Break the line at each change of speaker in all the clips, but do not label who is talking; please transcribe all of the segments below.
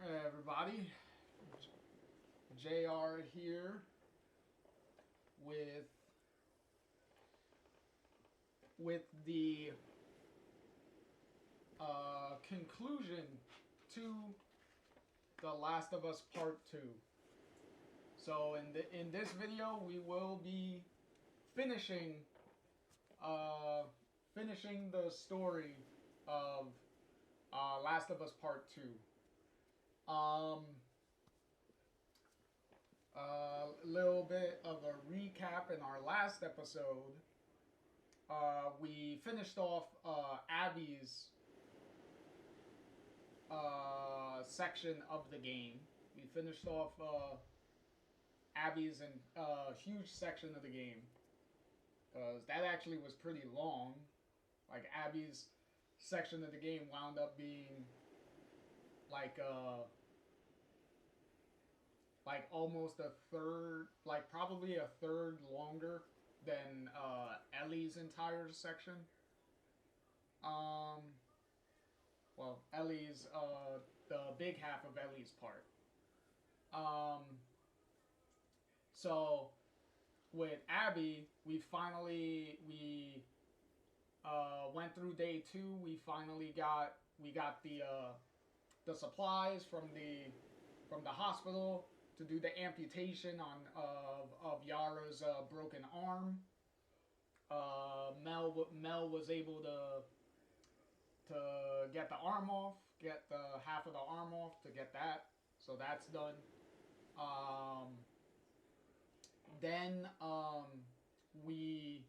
Hey everybody, JR here with the conclusion to The Last of Us Part 2. So in this video we will be finishing finishing the story of Last of Us Part 2. A little bit of a recap in our last episode. We finished off Abby's section of the game. We finished off Abby's huge section of the game, because that actually was pretty long. Like, Abby's section of the game wound up being like almost a third, like probably a third longer than Ellie's entire section. Well, Ellie's the big half of Ellie's part. So with Abby, we went through day 2. We got the supplies from the hospital to do the amputation of Yara's broken arm. Mel was able to get the arm off, get the half of the arm off to get that. So that's done. Then we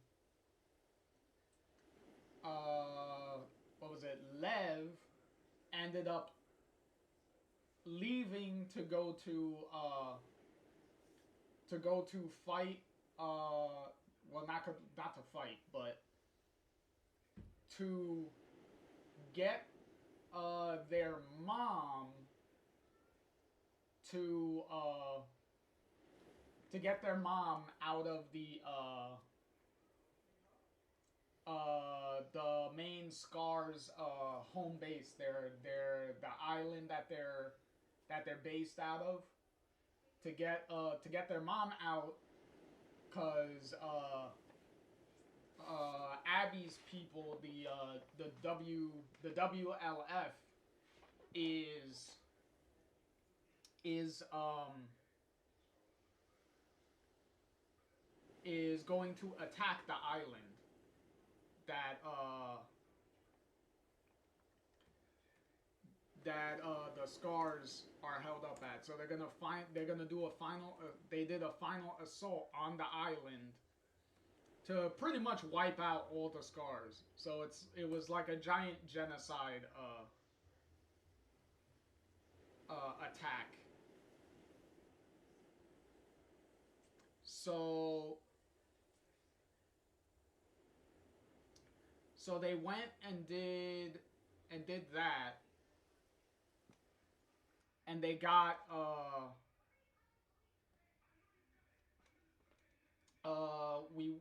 what was it? Lev ended up leaving to go to fight. Well, not to fight, but to get their mom to get their mom out of the main Scars home base, the island that they're based out of, to get their mom out, cause Abby's people, the WLF is going to attack the island that the Scars are held up at. So they did a final assault on the island to pretty much wipe out all the Scars. So it was like a giant genocide attack. So they went and did that, and they got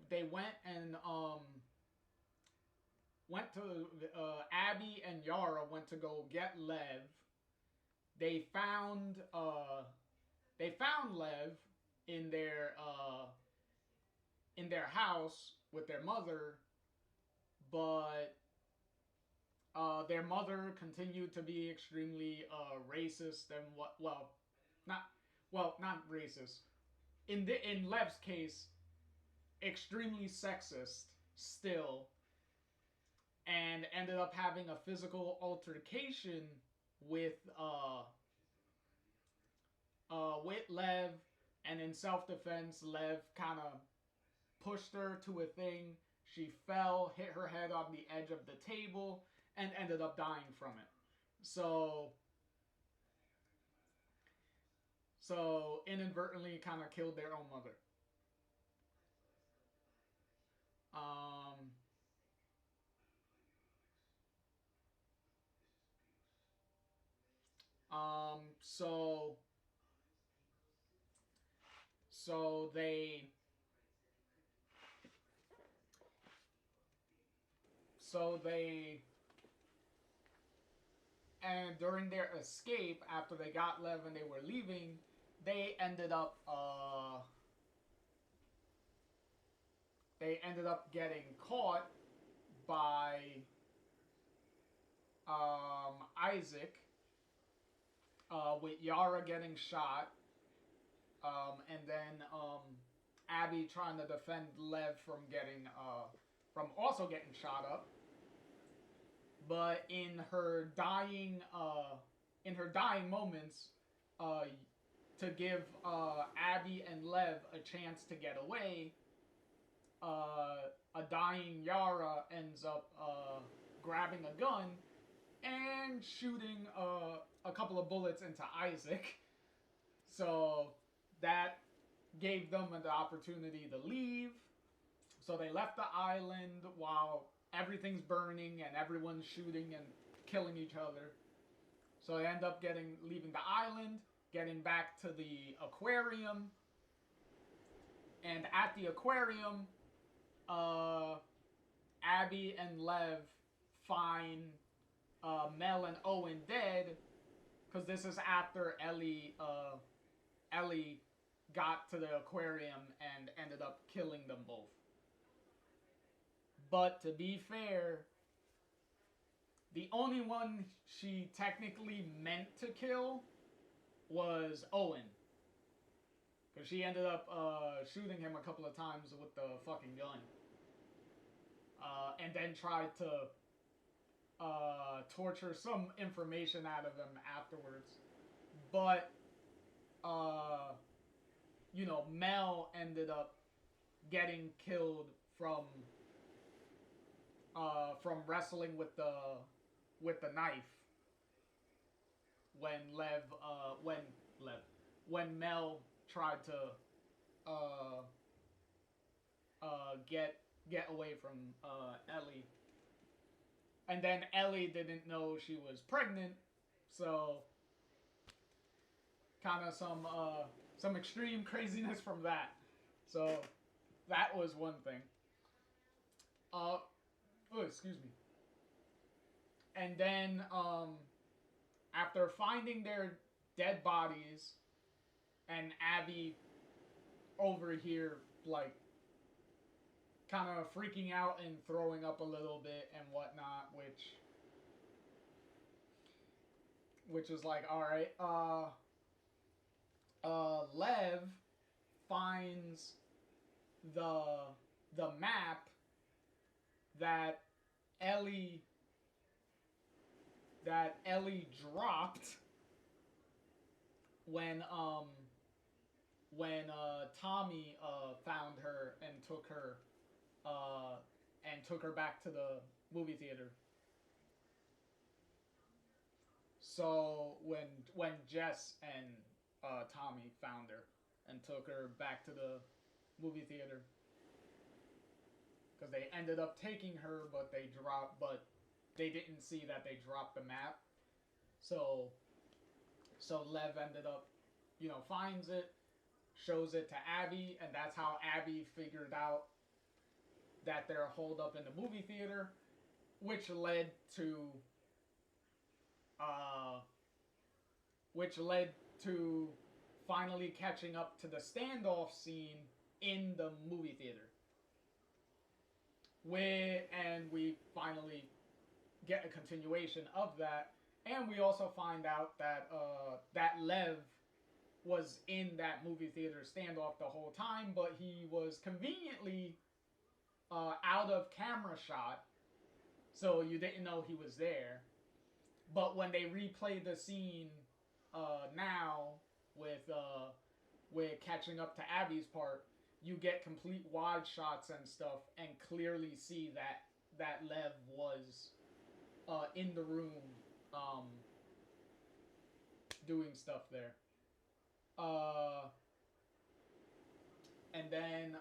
they went and went to Abby and Yara went to go get Lev. They found Lev in their house with their mother, but their mother continued to be extremely racist and not racist. In Lev's case, extremely sexist still, and ended up having a physical altercation with Lev, and in self-defense, Lev kind of pushed her to a thing. She fell, hit her head on the edge of the table, and ended up dying from it. So inadvertently kind of killed their own mother. So they and during their escape, after they got Lev and they were leaving, they ended up getting caught by Isaac, with Yara getting shot, and then Abby trying to defend Lev from also getting shot up. But in her dying moments, to give Abby and Lev a chance to get away, a dying Yara ends up grabbing a gun and shooting a couple of bullets into Isaac. So that gave them the opportunity to leave. So they left the island while everything's burning and everyone's shooting and killing each other. So they end up leaving the island, getting back to the aquarium. And at the aquarium, Abby and Lev find Mel and Owen dead, because this is after Ellie got to the aquarium and ended up killing them both. But to be fair, the only one she technically meant to kill was Owen. Because she ended up shooting him a couple of times with the fucking gun. And then tried to torture some information out of him afterwards. But, Mel ended up getting killed from wrestling with the knife when Mel tried to get away from Ellie. And then Ellie didn't know she was pregnant, so kind of some extreme craziness from that. So that was one thing. Excuse me. And then after finding their dead bodies, and Abby over here like kind of freaking out and throwing up a little bit and whatnot, which is like, all right. Lev finds the map that Ellie dropped when Tommy found her and took her back to the movie theater. So when Jess and Tommy found her and took her back to the movie theater, because they ended up taking her, but they didn't see that they dropped the map. So Lev ended up, finds it, shows it to Abby, and that's how Abby figured out that they're holed up in the movie theater, which led to finally catching up to the standoff scene in the movie theater. And we finally get a continuation of that, and we also find out that that Lev was in that movie theater standoff the whole time, but he was conveniently out of camera shot, so you didn't know he was there. But when they replay the scene now with catching up to Abby's part, you get complete wide shots and stuff, and clearly see that Lev was in the room doing stuff there. And then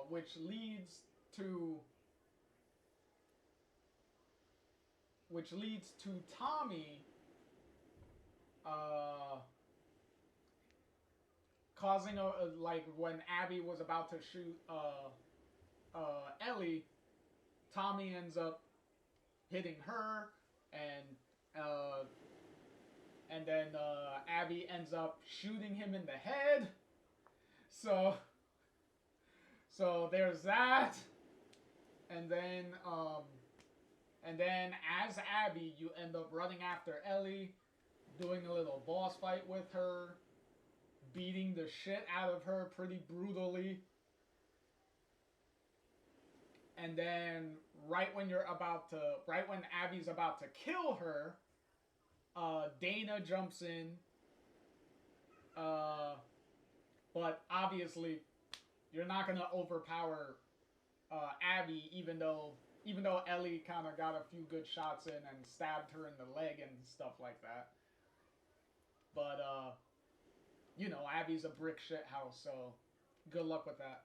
which leads to Tommy causing when Abby was about to shoot Ellie, Tommy ends up hitting her and and then Abby ends up shooting him in the head. So there's that, and then as Abby, you end up running after Ellie, doing a little boss fight with her, beating the shit out of her pretty brutally. And then right when Abby's about to kill her, Dana jumps in. But obviously, you're not gonna overpower Abby, even though Ellie kind of got a few good shots in and stabbed her in the leg and stuff like that. But you know, Abby's a brick shit house, so good luck with that.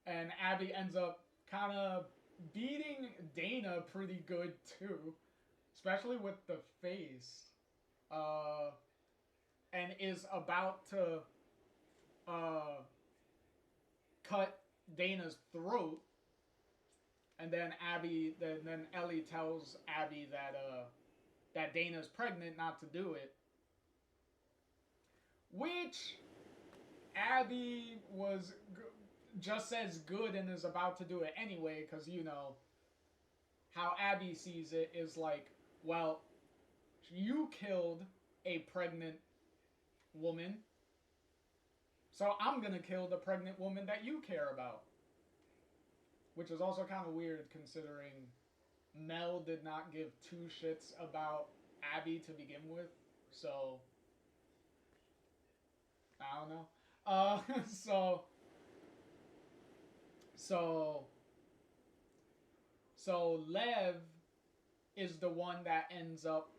And Abby ends up kind of beating Dana pretty good too, especially with the face. And is about to cut Dana's throat, and then Ellie tells Abby that Dana's pregnant, not to do it, which Abby was just as good and is about to do it anyway, because you know how Abby sees it is like, well, you killed a pregnant woman, so I'm gonna kill the pregnant woman that you care about. Which is also kind of weird considering Mel did not give two shits about Abby to begin with, so I don't know. So Lev is the one that ends up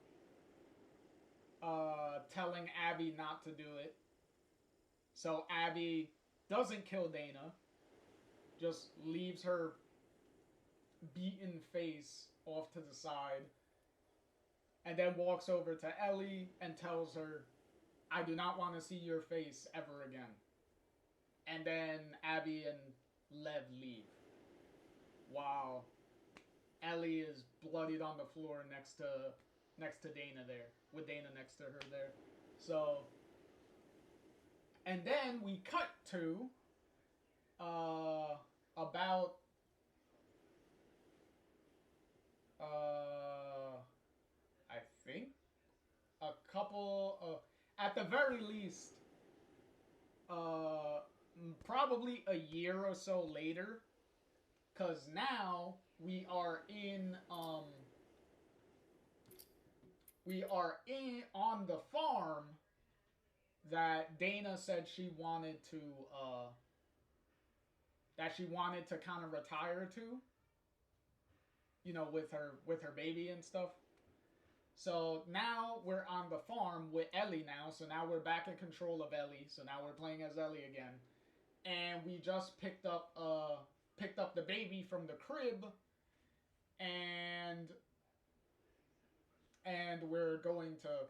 telling Abby not to do it. So Abby doesn't kill Dana, just leaves her beaten face off to the side, and then walks over to Ellie and tells her, I do not want to see your face ever again. And then Abby and Lev leave. While Ellie is bloodied on the floor next to Dana there, with Dana next to her there. So, and then we cut to about I think a couple at the very least probably a year or so later, because now we are in on the farm that Dana said she wanted to kind of retire to, you know, with her baby and stuff. So now we're on the farm with Ellie now. So now we're back in control of Ellie. So now we're playing as Ellie again, and we just picked up the baby from the crib, and we're going to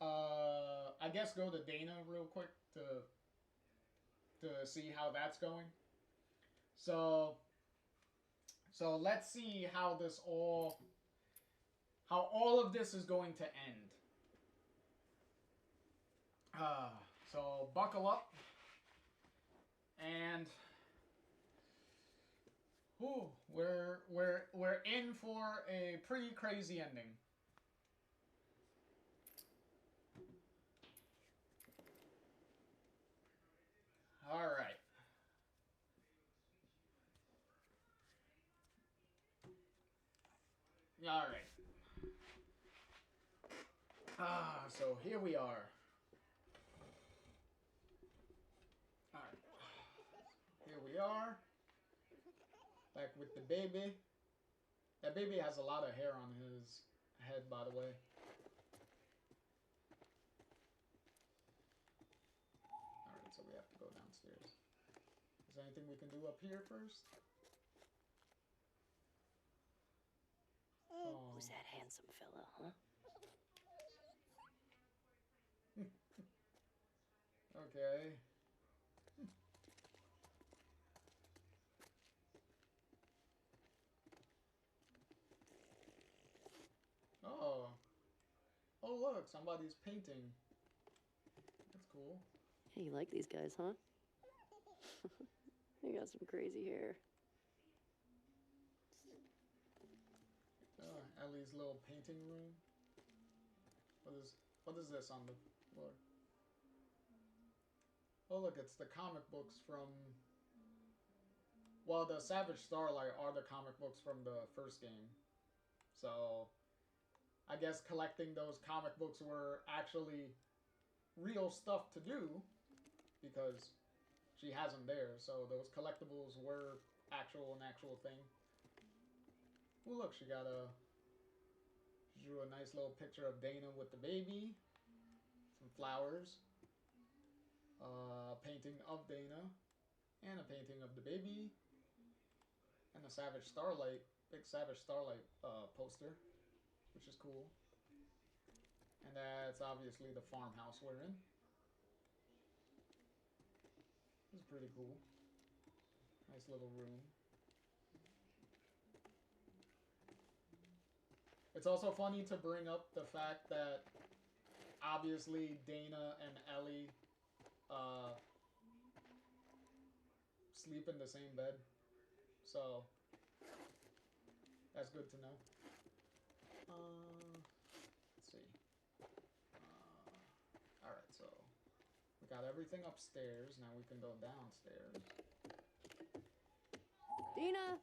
I guess go to Dana real quick to see how that's going. So let's see how all of this is going to end. So buckle up, and we're in for a pretty crazy ending. All right. All right. So here we are. All right. Here we are. Back with the baby. That baby has a lot of hair on his head, by the way. Alright, so we have to go downstairs. Is there anything we can do up here first? Oh.
Who's that handsome fella, huh?
Okay. Oh. Oh, look, somebody's painting. That's cool.
Hey, you like these guys, huh? They got some crazy hair.
Ellie's little painting room. What is this on the floor? Oh, look, it's the comic books from... Well, the Savage Starlight are the comic books from the first game. So, I guess collecting those comic books were actually real stuff to do, because she has them there. So those collectibles were an actual thing. Oh, look, she drew a nice little picture of Dana with the baby, some flowers, a painting of Dana, and a painting of the baby, and a big Savage Starlight poster, which is cool. And that's obviously the farmhouse we're in. This is pretty cool. Nice little room. It's also funny to bring up the fact that obviously Dana and Ellie sleep in the same bed. So that's good to know. Let's see. Alright, so we got everything upstairs. Now we can go downstairs.
Dina!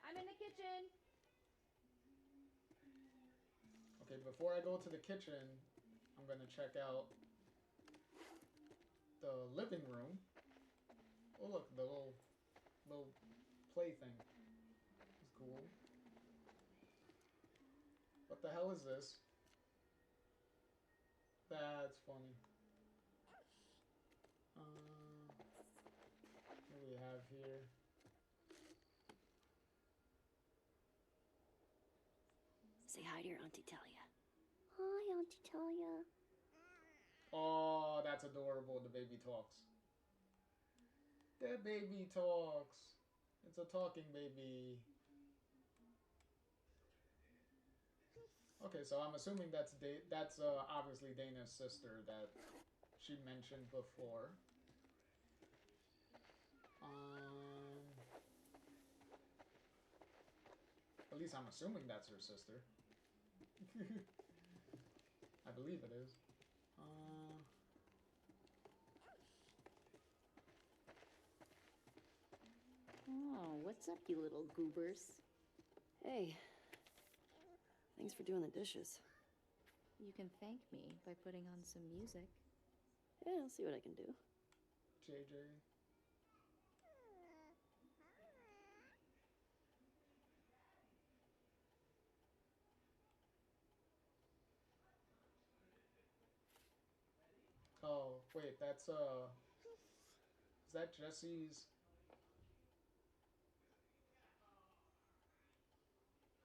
I'm in the kitchen.
Okay, before I go to the kitchen, I'm gonna check out the living room. Oh look, the little plaything. It's cool. What the hell is this? That's funny. What do we have here?
Say hi to your Auntie Talia. Hi, Auntie Talia.
Oh, that's adorable. The baby talks. The baby talks. It's a talking baby. Okay, so I'm assuming that's obviously Dana's sister that she mentioned before. At least I'm assuming that's her sister. I believe it is.
Oh, what's up, you little goobers? Hey. Thanks for doing the dishes.
You can thank me by putting on some music.
Yeah, I'll see what I can do.
JJ. Oh, wait, that's, is that Jesse's?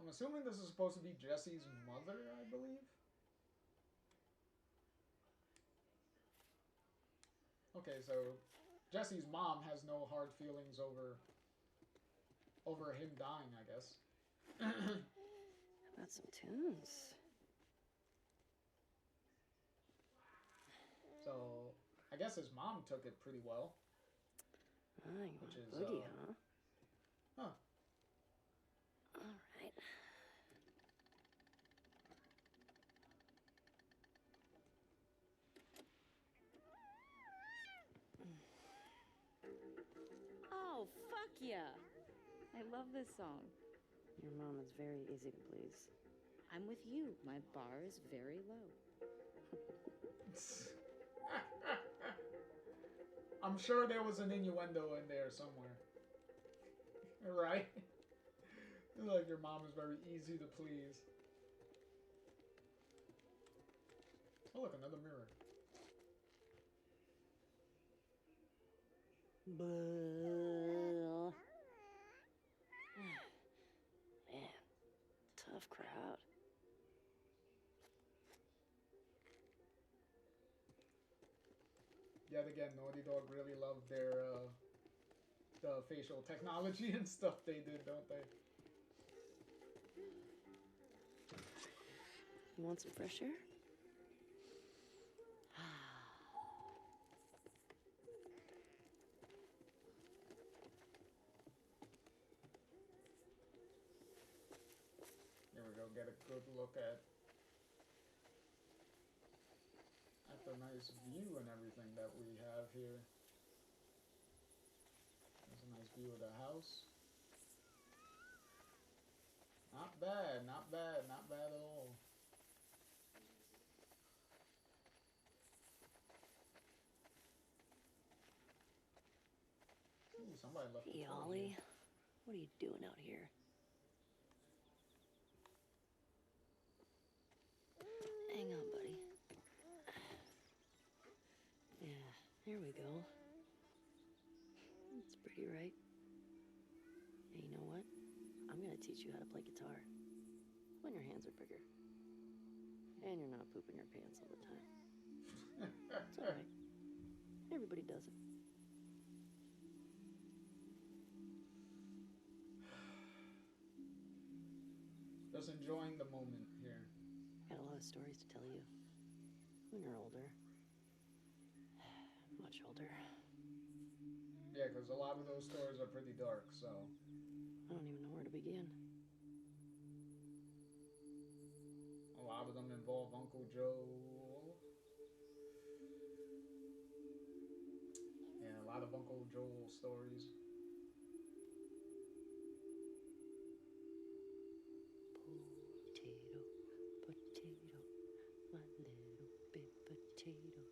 I'm assuming this is supposed to be Jesse's mother, I believe? Okay, so Jesse's mom has no hard feelings over him dying, I guess.
How about some tunes?
So, I guess his mom took it pretty well.
Ah, you want a boogie, huh?
Huh.
All right.
Oh, fuck yeah! I love this song.
Your mom is very easy to please.
I'm with you. My bar is very low.
I'm sure there was an innuendo in there somewhere. Right? Like your mom is very easy to please. Oh look, another mirror.
Man, tough crowd.
Yet again, Naughty Dog really loved their the facial technology and stuff they did, don't they?
You want some fresh air?
good look at the nice view and everything that we have here. There's a nice view of the house. Not bad, not bad, not bad at all. Ooh, somebody left.
Hey, Ollie. What are you doing out here? Hang on, buddy. Yeah, here we go. It's pretty, right? Hey, you know what? I'm gonna teach you how to play guitar. When your hands are bigger. And you're not pooping your pants all the time. It's alright. Everybody does it.
Just enjoying the moment here.
Got a lot of stories to tell you. When you're older. Much older.
Yeah, because a lot of those stories are pretty dark, so.
I don't even know where to begin.
A lot of them involve Uncle Joe. Yeah, a lot of Uncle Joel stories.
Potato, potato, my little big potato.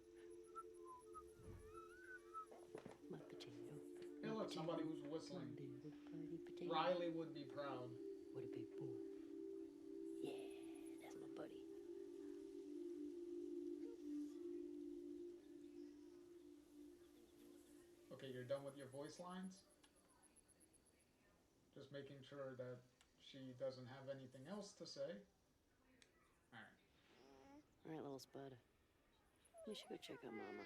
My potato.
Hey, look, somebody who's
My
whistling.
little buddy potato.
Riley would be proud.
What a big bull. Yeah, that's my buddy.
Okay, you're done with your voice lines? Just making sure that she doesn't have anything else to say. Alright.
Alright, little spud. We should go check on Mama.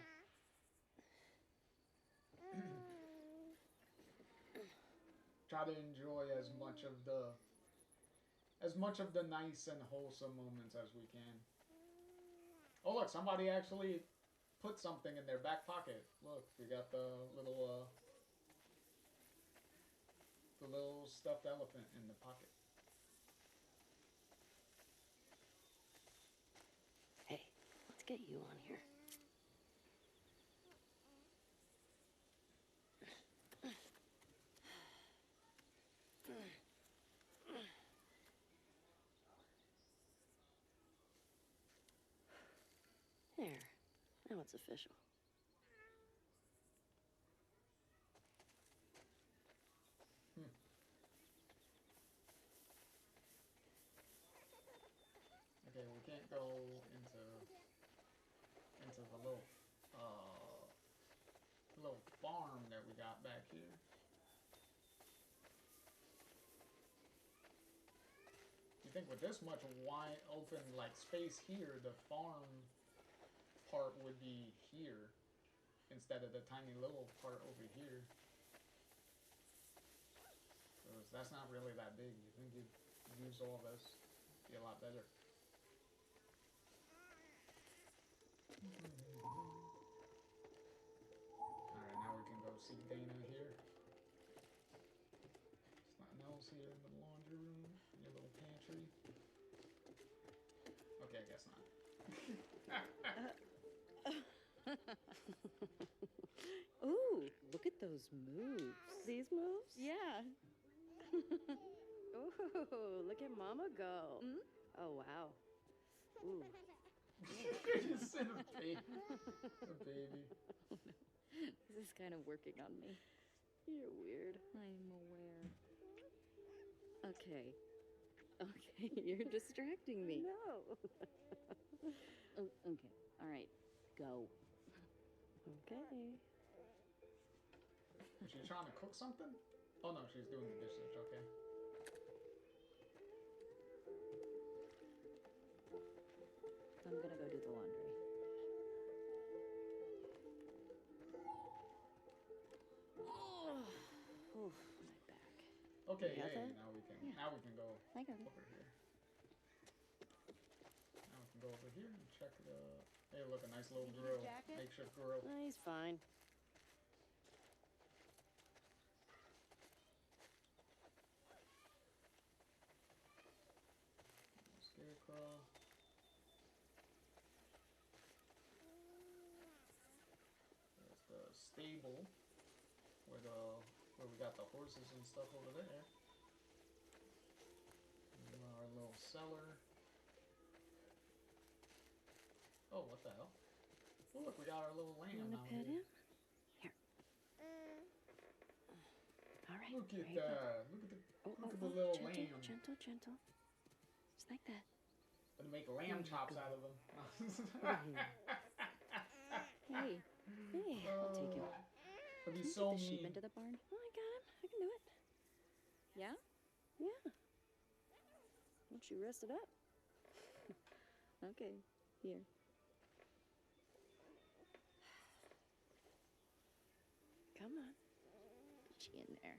Try to enjoy as much of the nice and wholesome moments as we can. Oh look, somebody actually put something in their back pocket. Look, we got the little stuffed elephant in the pocket.
Hey, let's get you on here. There. Now it's official.
Okay, we can't go into the little farm that we got back here. You think with this much wide open like space here, the farm part would be here instead of the tiny little part over here. 'Cause that's not really that big. You think you'd use all this? Be a lot better. Alright, now we can go see Dana here. There's nothing else here in the laundry room, your little pantry. Okay, I guess not.
Ooh, look at those moves.
These moves?
Yeah.
Ooh, look at Mama go.
Mm?
Oh, wow. Ooh.
You said a baby. A baby.
This is kind of working on me.
You're weird.
I'm aware. Okay. Okay, you're distracting me.
No.
Oh, okay. All right. Go.
Okay.
Is she trying to cook something? Oh no, she's doing the dishes, okay.
I'm gonna go do the laundry. Oh, oof, my back.
Okay,
You got
hey,
that?
now we can go
I got it.
over here. Now we can go over here and check the. Hey, look, a nice little
You need a
grill,
jacket?
makeshift grill.
No, he's fine.
That's good. stable where we got the horses and stuff over there. And our little cellar. Oh, what the hell? Oh, look, we got our little lamb
You wanna
out
pet
here.
him? Here. All right.
Look at
there you go.
that. Look at the
Oh,
little
gentle,
lamb.
gentle, gentle. Just like that.
Gonna make lamb chops out of him.
Hey, I'll take him.
It'd be
Can you
so
get the sheep
mean.
into the barn?
Oh, I got him. I can do it.
Yeah?
Yeah. Won't you rest it up?
Okay, here.
Come on.
Put you in there.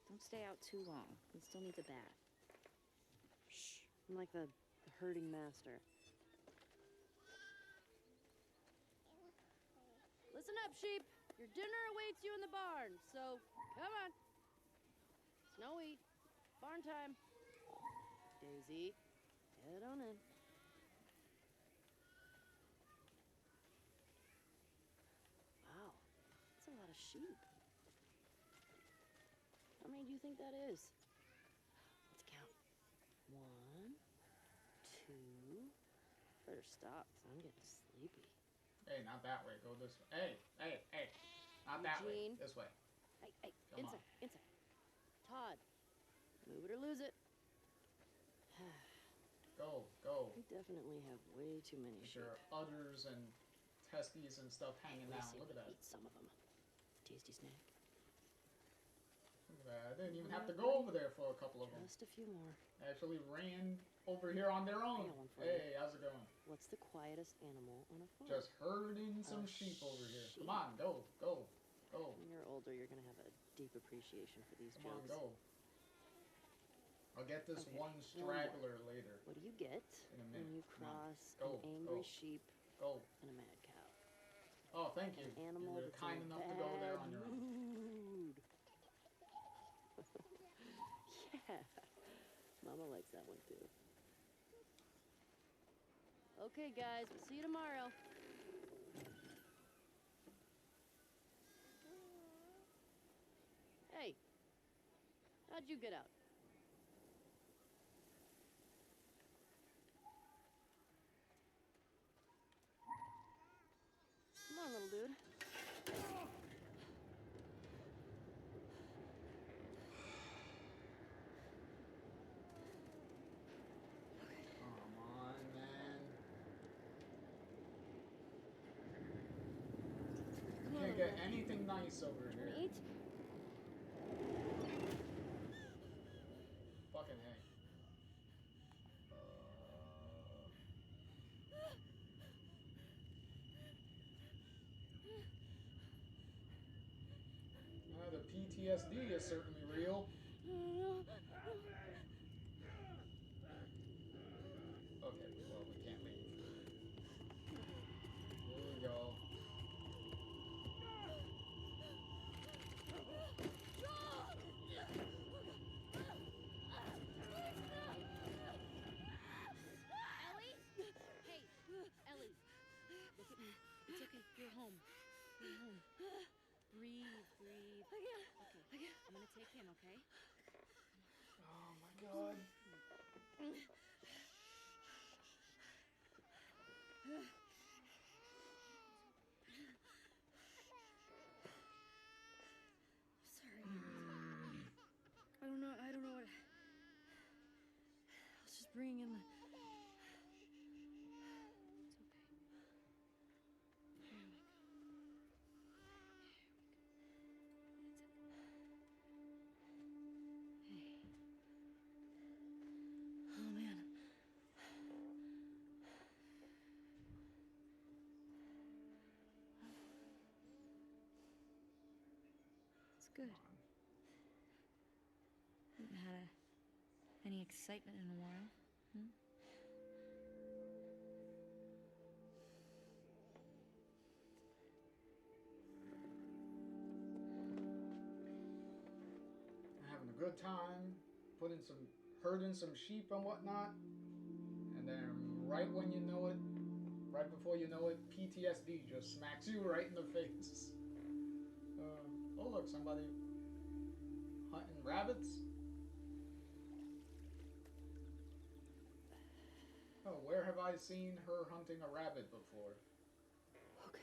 Don't stay out too long. He still needs a bath.
Shh. I'm like the herding master.
Listen up, sheep. Your dinner awaits you in the barn, so come on. Snowy, barn time.
Daisy, head on in. Wow, that's a lot of sheep. How many do you think that is? Let's count. 1, 2. Better stop, 'cause I'm getting sleepy.
Hey, not that way. Go this way. Hey. Not that way.
Eugene.
This way.
Hey,
Come on.
inside. Todd, move it or lose it.
Go.
We definitely have way too many sheep.
There are udders and testes and stuff hanging
Let's
down.
see
Look
if
at
we
that.
eat some of them. Tasty snack.
Look at that. I didn't even have to go over there for a couple of them.
Just a few more.
They actually ran over here on their own.
I got one for you.
Hey, how's it going?
What's the quietest animal on a farm?
Just herding some
A
sheep over here.
sheep.
Come on, go.
When you're older, you're gonna have a deep appreciation for these
Come on,
jokes.
go. I'll get this
Okay,
one
one
straggler later.
What do you get
In a minute.
when you
Come on.
cross
Go,
an angry
go.
sheep
Go.
and a mad cow?
Oh, thank you.
An animal
You were
that's
kind
in a
enough to go there
bad
on your own.
mood. Yeah, Mama likes that one too.
Okay, guys, we'll see you tomorrow. Hey, how'd you get out?
Come on, little dude.
Come on, man. Can't get anything nice over
Wanna
here.
eat?
Fucking hey. The PTSD is certainly real. Okay, well, we can't leave. Here we go.
Ellie? Hey, Ellie. Look at me. It's okay. You're home. You're home. Breathe. Okay, I'm gonna take him, okay?
Oh my god.
Sorry. I don't know what. I was just bringing in the. It's okay. Hey. Oh man. It's good. Haven't had any excitement in a while.
Having a good time, herding some sheep and whatnot, and then right when you know it, right before you know it, PTSD just smacks you right in the face. Oh look, somebody hunting rabbits. Oh, where have I seen her hunting a rabbit before?
Okay.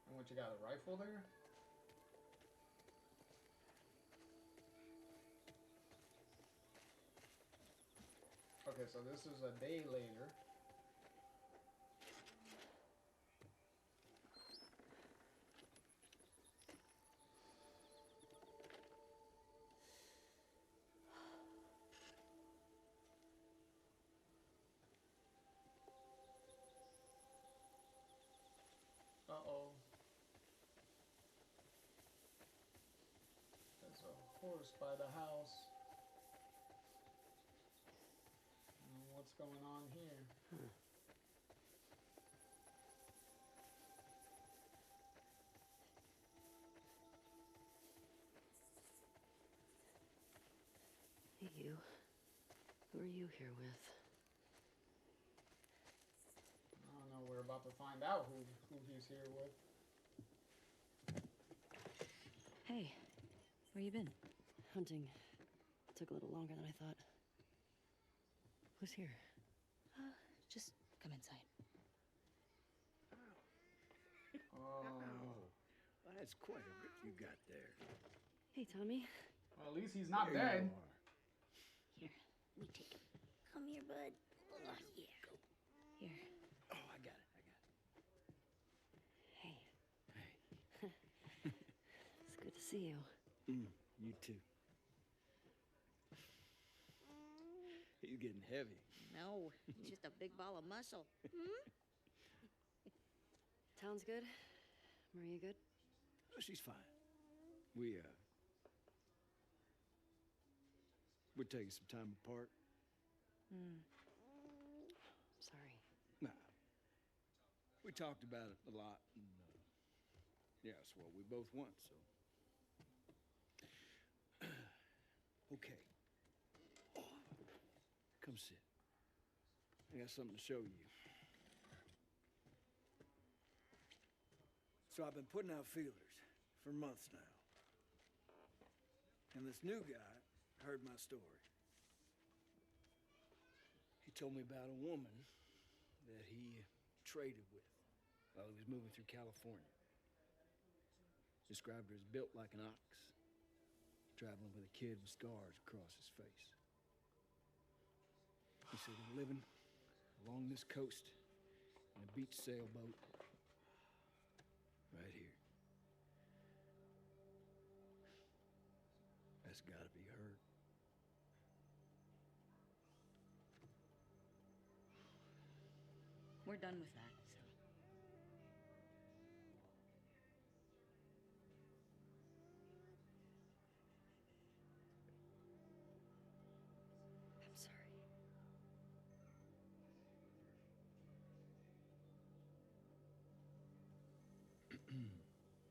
And what, you got a rifle there? Okay, so this is a day later. Uh-oh. There's a horse by the house. What's going on here?
Huh. Hey, you. Who are you here with?
I don't know. We're about to find out who he's here with.
Hey, where you been?
Hunting. Took a little longer than I thought. Who's here?
Just come inside.
Oh.
Well, that's quite a bit you got there.
Hey, Tommy.
Well, at least he's not
There
dead.
you are.
Here, let me take it. Come here, bud. Oh, yeah. Here.
Oh, I got it.
Hey.
Hey.
It's good to see you.
You too. You're getting heavy.
No, it's just a big ball of muscle.
Town's good? Maria good?
Oh, she's fine. We're taking some time apart.
Sorry.
Nah. We talked about it a lot, and yeah, it's what we both want, so. Okay. Come sit. I got something to show you. So I've been putting out feelers for months now. And this new guy heard my story. He told me about a woman that he traded with while he was moving through California. Described her as built like an ox, traveling with a kid with scars across his face. He said they're living along this coast in a beach sailboat right here. That's gotta be her.
We're done with that, so.
I'm sorry.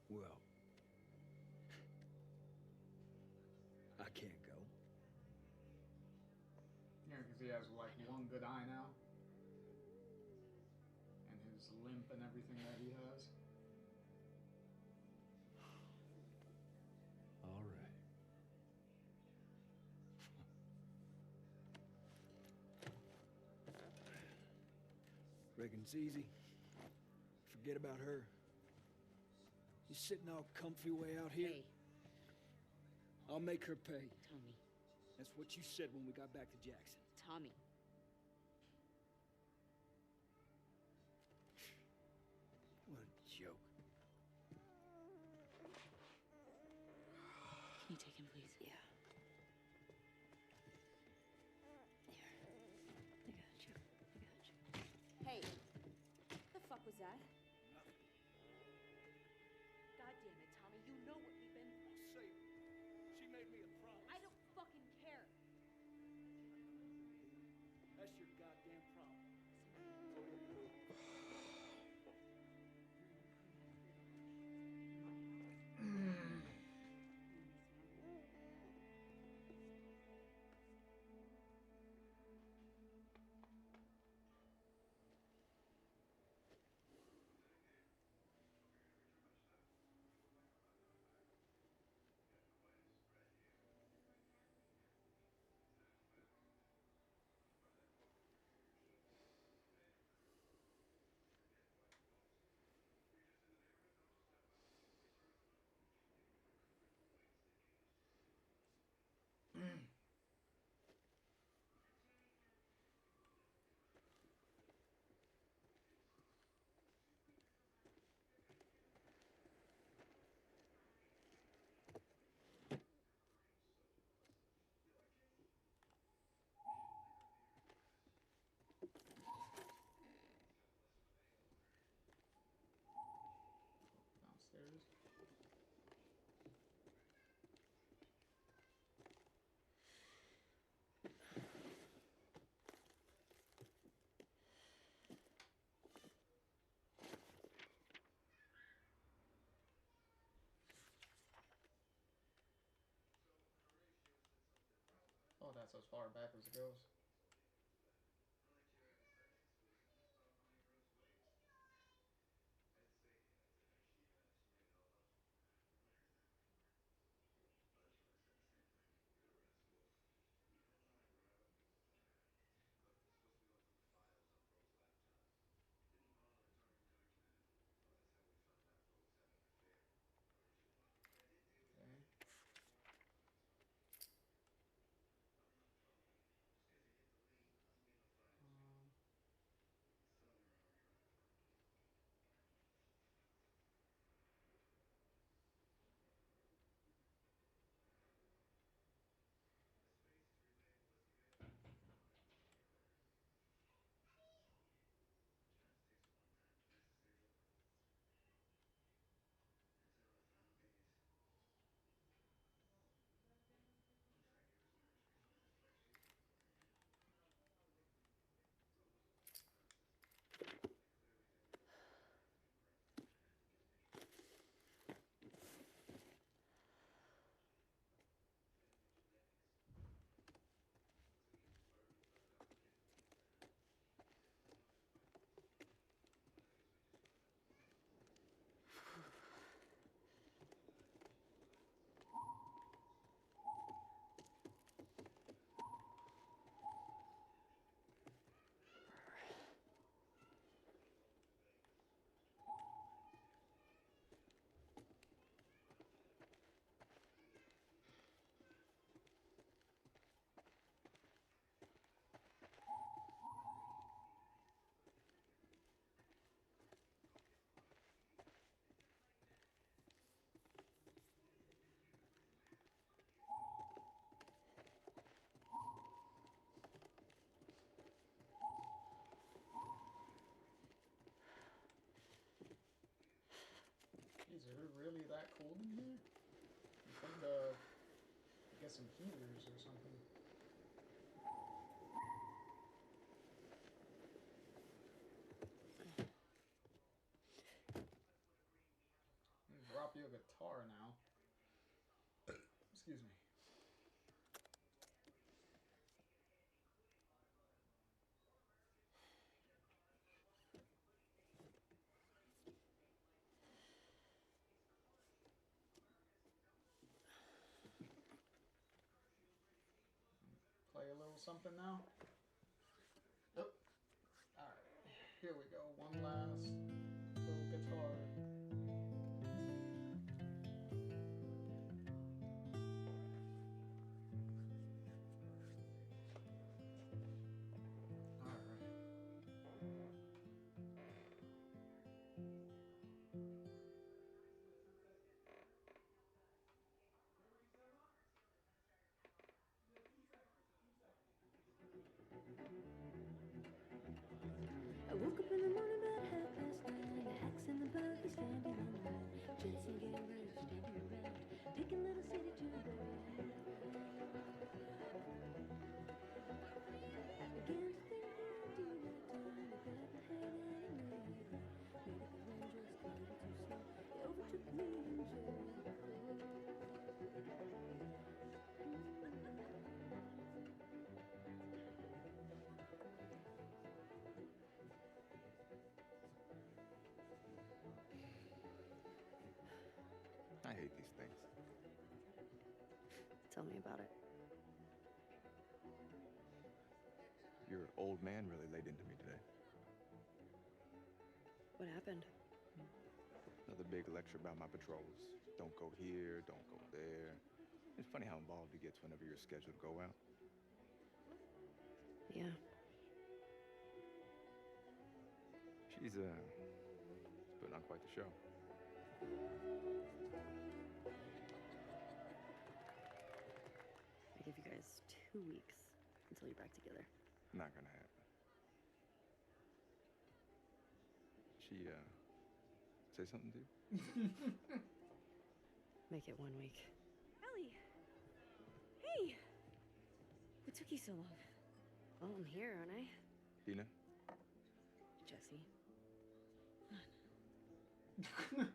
Well, I can't go.
Yeah, because he has like one good eye now. And his limp and everything that he has.
All right. Reckon it's easy. Forget about her. You sitting all comfy way out here?
Hey,
I'll make her pay.
Tommy.
That's what you said when we got back to Jackson.
Tommy.
What a joke.
Can you take him, please?
Yeah. Here. I got you.
Hey, the fuck was that? God damn it, Tommy, you know what we've been through.
Say it. She made me a promise.
I don't fucking care.
That's your goddamn problem.
That's as far back as it goes. Okay. Is it really that cold in here? You think get some heaters or something. Drop you a guitar now. Excuse me. Play a little something now. Oh. Alright, here we go. One last little guitar.
I woke up in the morning about 9:30. The hacks and the buggy standing on the right. Jensen getting ready, standing around, picking little city to the right. I began to think that I'd do that time. I grabbed my head and I made it right. Maybe the wind just a little too slow. It overtook me in Jericho.
I hate these things.
Tell me about it.
Your old man really laid into me today.
What happened?
Another big lecture about my patrols. Don't go here, don't go there. It's funny how involved he gets whenever you're scheduled to go out.
Yeah.
She's putting on quite the show.
I give you guys 2 weeks until you're back together.
Not gonna happen. She say something to you?
Make it 1 week.
Ellie! Hey! What took you so long?
Well, I'm here, aren't I?
Dina?
Jesse.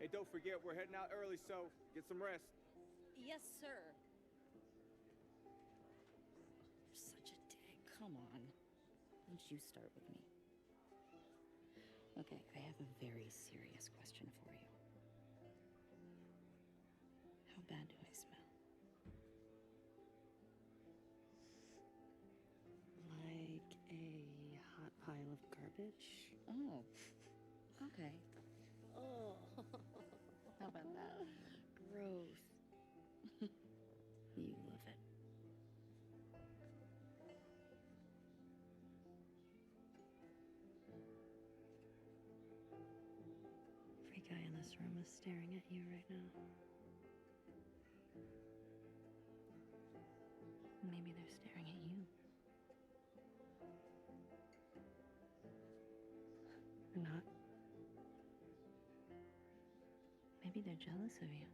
Hey, don't forget, we're heading out early, so get some rest.
Yes, sir. come on. Don't you start with me. Okay, I have a very serious question for you. How bad do I smell?
Like a hot pile of garbage?
Oh, okay.
Oh,
How about that?
gross. You love it. Every guy in this room is staring at you right now.
Maybe they're staring at you.
Or not.
Maybe they're jealous of you.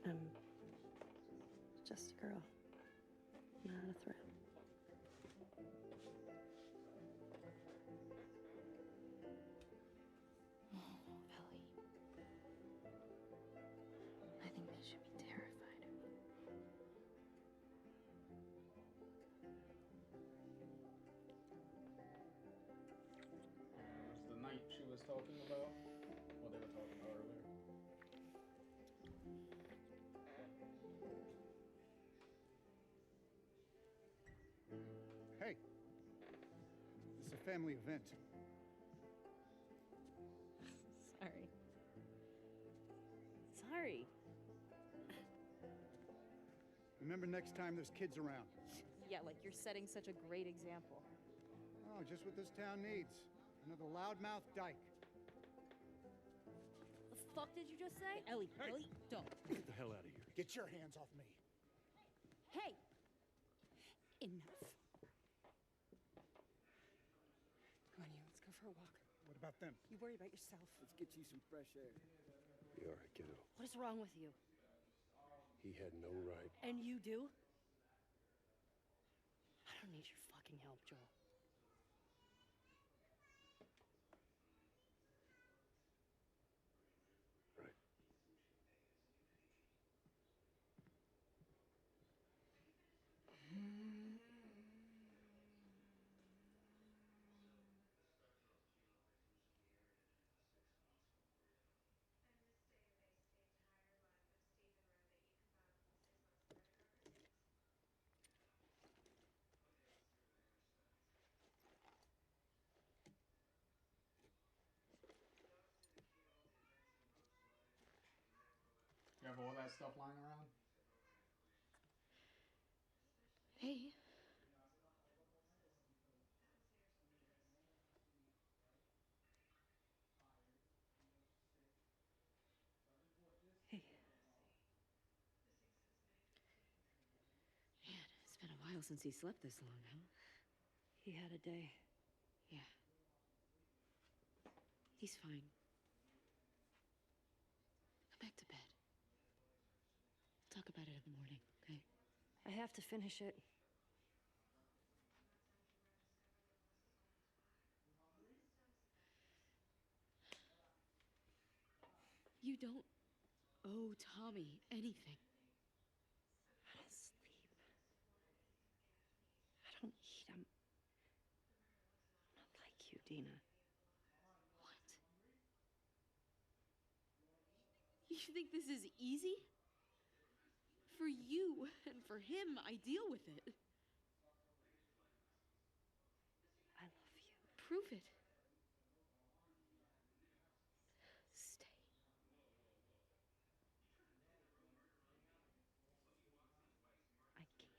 I'm just a girl, not a threat.
Oh, Ellie. I think they should be terrified of you.
It was the night she was talking about. What they were talking about earlier.
Hey, this is a family event.
Sorry. Sorry.
Remember next time there's kids around.
Yeah, like you're setting such a great example.
Oh, just what this town needs. Another loudmouth dyke.
The fuck did you just say? Ellie,
Hey.
Ellie, don't.
Get the hell out of here.
Get your hands off me.
Hey! Enough. Come on, you. Let's go for a walk.
What about them?
You worry about yourself.
Let's get you some fresh air.
You all right, kiddo?
What is wrong with you?
He had no right.
And you do? I don't need your fucking help, Joel.
Right.
You have all that stuff lying around?
Hey. Hey.
Man, it's been a while since he slept this long, huh?
He had a day.
Yeah. He's fine. Go back to bed. We'll talk about it in the morning, okay?
I have to finish it.
You don't owe Tommy anything.
I don't sleep. I don't eat. I'm not like you, Dina.
What? You think this is easy? For you and for him, I deal with it.
I love you.
Prove it. Stay.
I can't.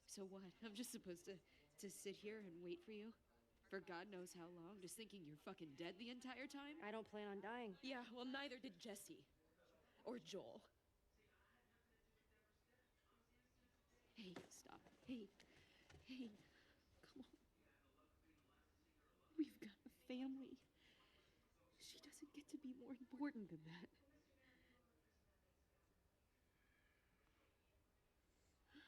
So what? I'm just supposed to sit here and wait for you? For God knows how long, just thinking you're fucking dead the entire time?
I don't plan on dying.
Yeah, well, neither did Jesse. Or Joel. Hey, stop. Hey. Hey. Come on. We've got a family. She doesn't get to be more important than that. No.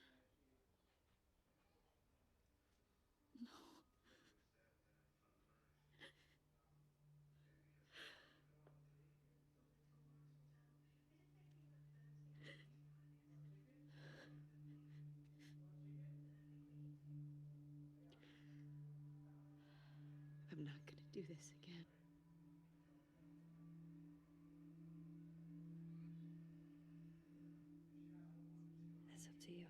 I'm not gonna do this again. That's up to you.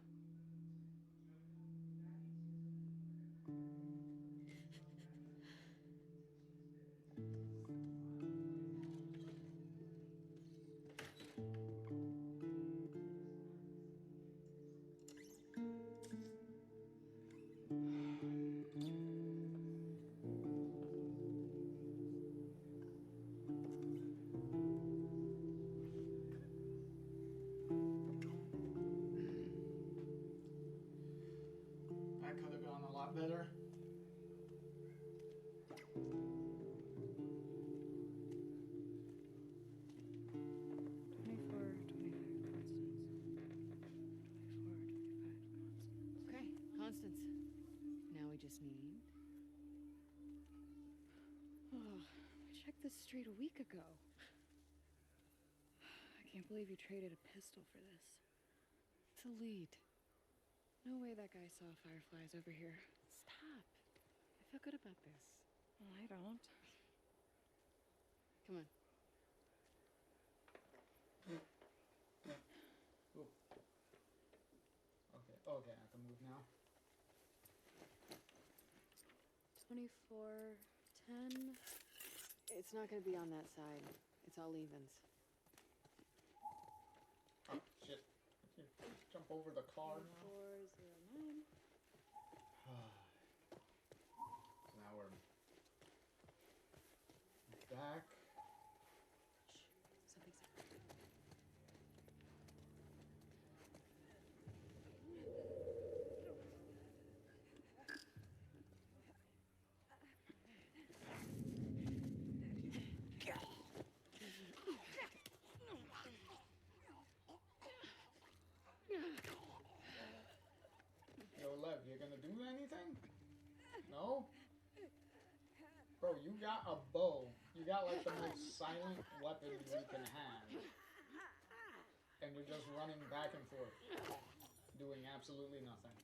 That could have gone a lot better.
Okay, Constance. Now we just need. Oh, I checked this street a week ago. I can't believe you traded a pistol for this. It's a lead. No way that guy saw fireflies over here. Stop. I feel good about this.
Well, I don't.
Come on.
Ooh. Okay, I can move now.
2410.
It's not gonna be on that side. It's all evens.
Oh, shit. Jump over the car now.
409.
So now we're back.
Something's up.
Yo, Lev, you gonna do anything? No? Bro, you got a bow. You got like the most silent weapon you can have. And you're just running back and forth, doing absolutely nothing.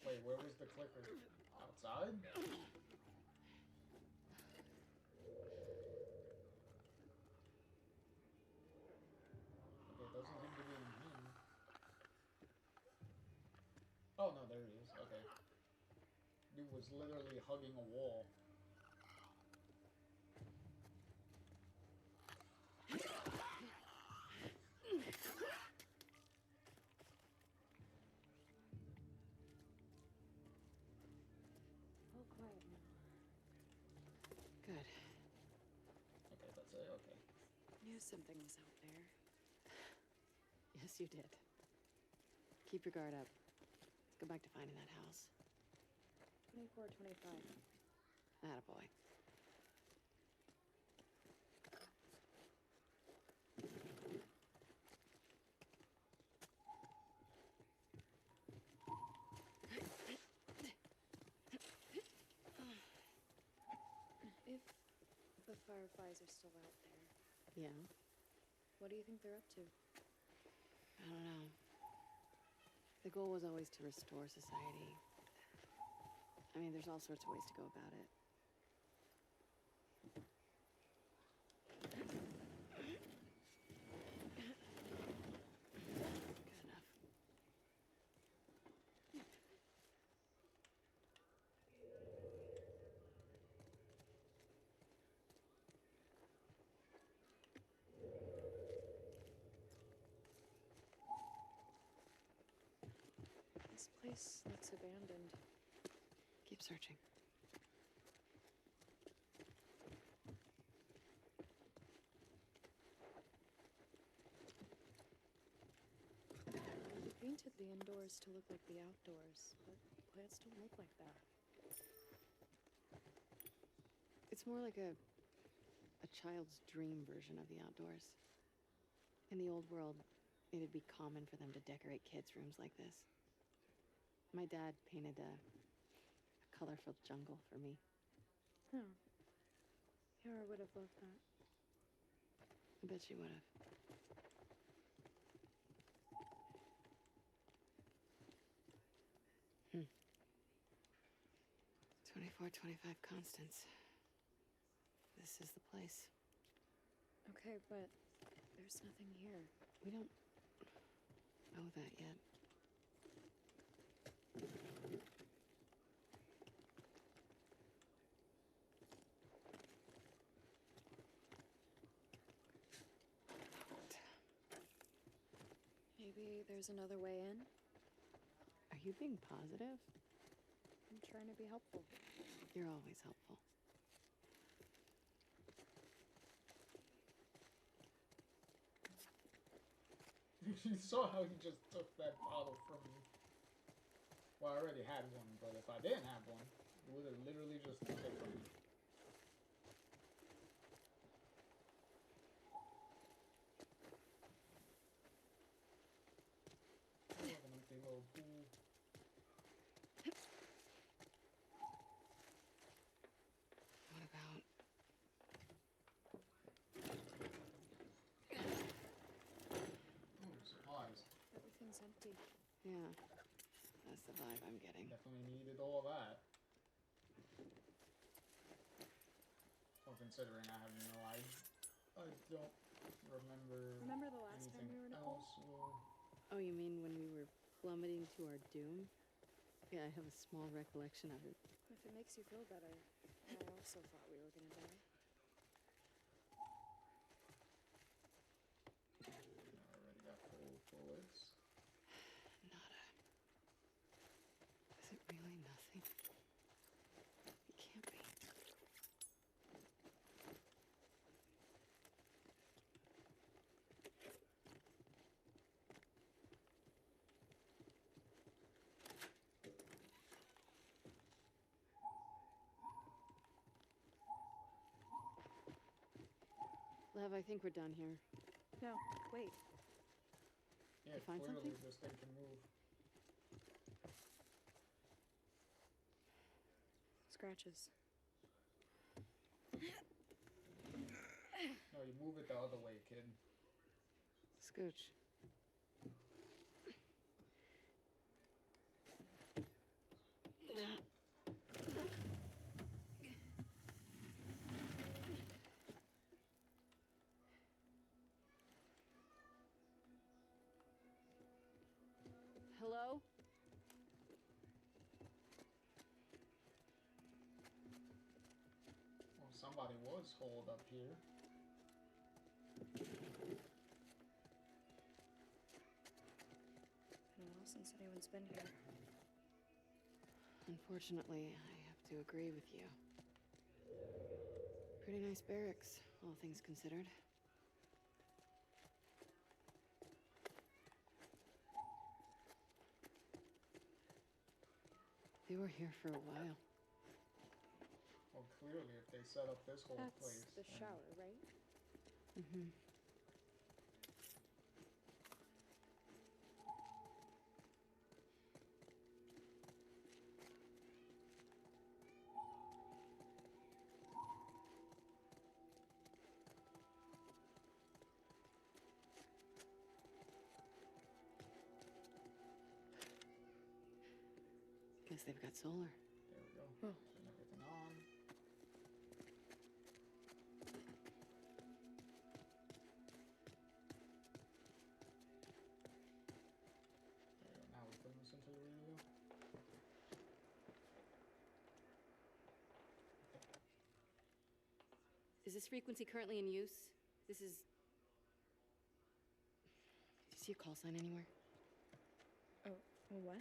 Wait, where was the clicker? Outside? Okay, it doesn't seem to be in him. Oh no, there he is. Okay. Dude was literally hugging a wall.
All quiet now.
Good.
Okay, that's it. Okay.
Knew something was out there.
Yes, you did. Keep your guard up. Let's go back to finding that house.
2425.
Attaboy.
If the fireflies are still out there,
Yeah?
what do you think they're up to?
I don't know. The goal was always to restore society. I mean, there's all sorts of ways to go about it. Good enough.
This place looks abandoned.
Keep searching.
They painted the indoors to look like the outdoors, but plants don't look like that.
It's more like a child's dream version of the outdoors.
In the old world, it'd be common for them to decorate kids' rooms like this. My dad painted a colorful jungle for me.
Oh. Yara would have loved that.
I bet she would have. 24, 25 Constance. This is the place.
Okay, but there's nothing here.
We don't know that yet.
Maybe there's another way in?
Are you being positive?
I'm trying to be helpful.
You're always helpful.
You saw how he just took that bottle from me. Well, I already had one, but if I didn't have one, he would have literally just took it from me. I have an empty little pool.
What about...
Ooh, supplies.
Everything's empty.
Yeah, that's the vibe I'm getting.
Definitely needed all that. Well, considering I have no idea. I don't remember.
Remember the last time we were in a pool?
else. Well,
Oh, you mean when we were plummeting to our doom? Yeah, I have a small recollection of it.
If it makes you feel better, I also thought we were gonna die.
I already got full bullets.
Nada. Is it really nothing? It can't be. Lev, I think we're done here.
No, wait.
Yeah,
You find
clearly
something?
this thing can move.
Scratches.
No, you move it the other way, kid.
Scooch. Hello?
Well, somebody was holed up here.
Been a while since anyone's been here.
Unfortunately, I have to agree with you. Pretty nice barracks, all things considered. They were here for a while.
Well, clearly, if they set up this whole
That's
place.
the
then-
shower, right?
Mm-hmm. Guess they've got solar.
There we go.
Oh.
Turn everything on. There we go. Now we put this into the radio.
Is this frequency currently in use? This is... Do you see a call sign anywhere?
Oh, what?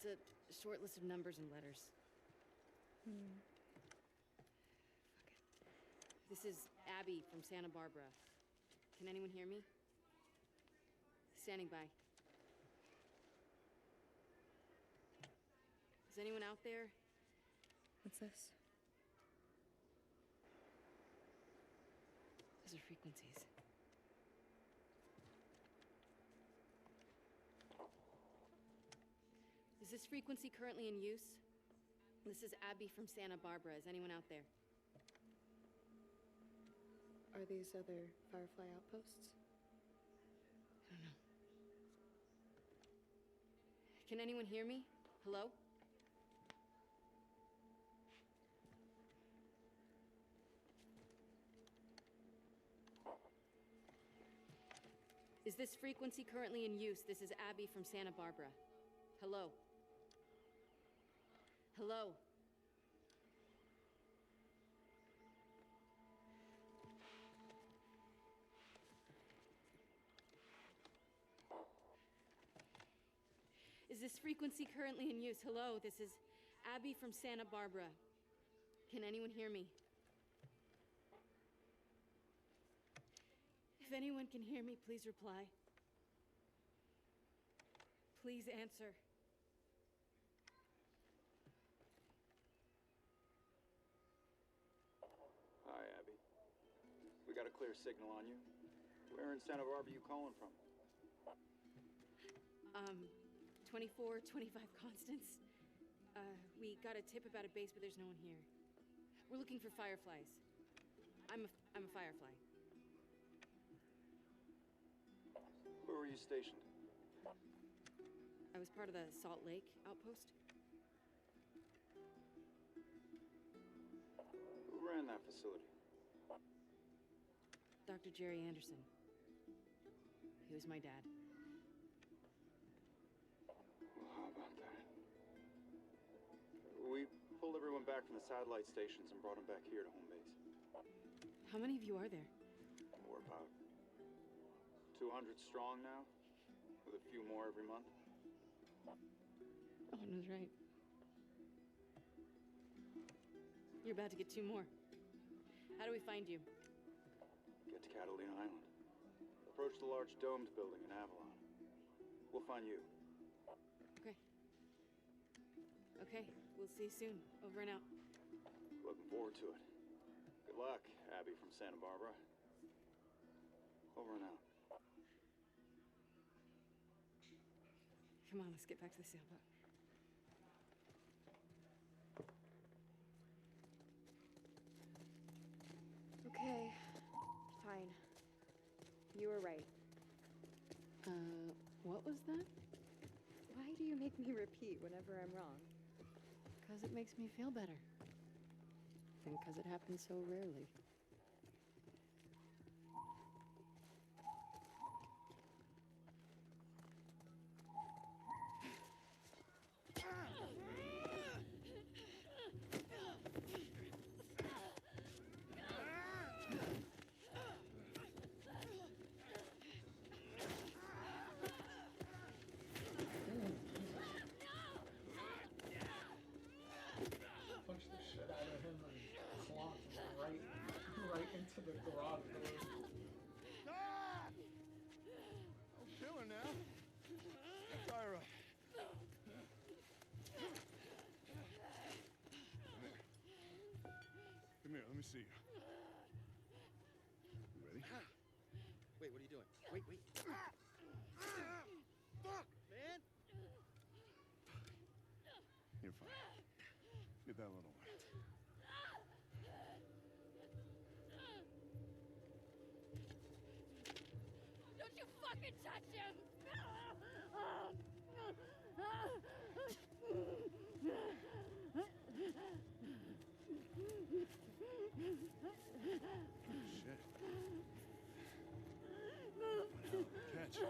It's a short list of numbers and letters.
Hmm.
Fuck it. This is Abby from Santa Barbara. Can anyone hear me? Standing by. Is anyone out there?
What's this?
Those are frequencies.
Is this frequency currently in use? This is Abby from Santa Barbara. Is anyone out there?
Are these other Firefly outposts?
I don't know. Can anyone hear me? Hello? Is this frequency currently in use? This is Abby from Santa Barbara. Hello? Hello? Is this frequency currently in use? Hello, this is Abby from Santa Barbara. Can anyone hear me? If anyone can hear me, please reply. Please answer.
Hi, Abby. We got a clear signal on you. Where in Santa Barbara are you calling from?
2425 Constance. We got a tip about a base, but there's no one here. We're looking for fireflies. I'm a firefly.
Where were you stationed?
I was part of the Salt Lake outpost.
Who ran that facility?
Dr. Jerry Anderson. He was my dad.
Well, how about that? We pulled everyone back from the satellite stations and brought them back here to home base.
How many of you are there?
We're about 200 strong now, with a few more every month.
Owen was right. You're about to get 2 more. How do we find you?
Get to Catalina Island. Approach the large domed building in Avalon. We'll find you.
Okay. Okay, we'll see you soon. Over and out.
Looking forward to it. Good luck, Abby from Santa Barbara. Over and out.
Come on, let's get back to the sailboat.
Okay, fine. You were right.
What was that?
Why do you make me repeat whenever I'm wrong?
Because it makes me feel better. And because it happens so rarely.
Punched the shit out of him and clonked right into the garage door.
Don't kill her now. Tie her up. Come here, let me see you. You ready?
Wait, what are you doing? Wait. Fuck, man!
You're fine. Get that little one.
Don't you fucking touch him!
Shit. Catch, huh?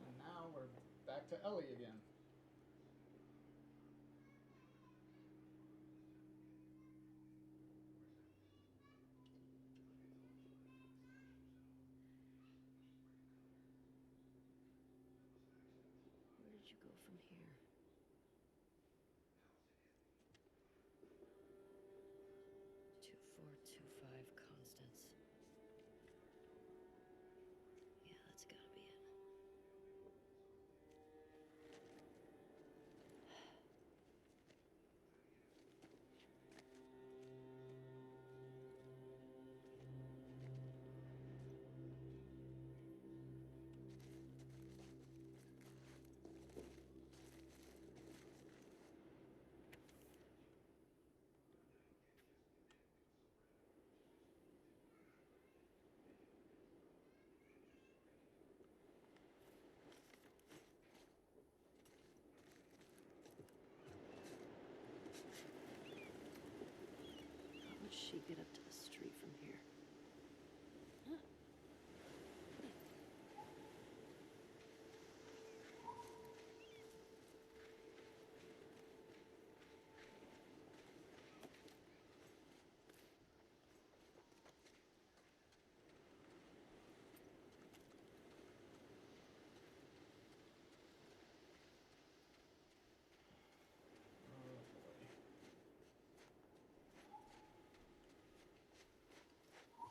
And now we're back to Ellie again.
Where did you go from here? 2425 she get up to the street from here?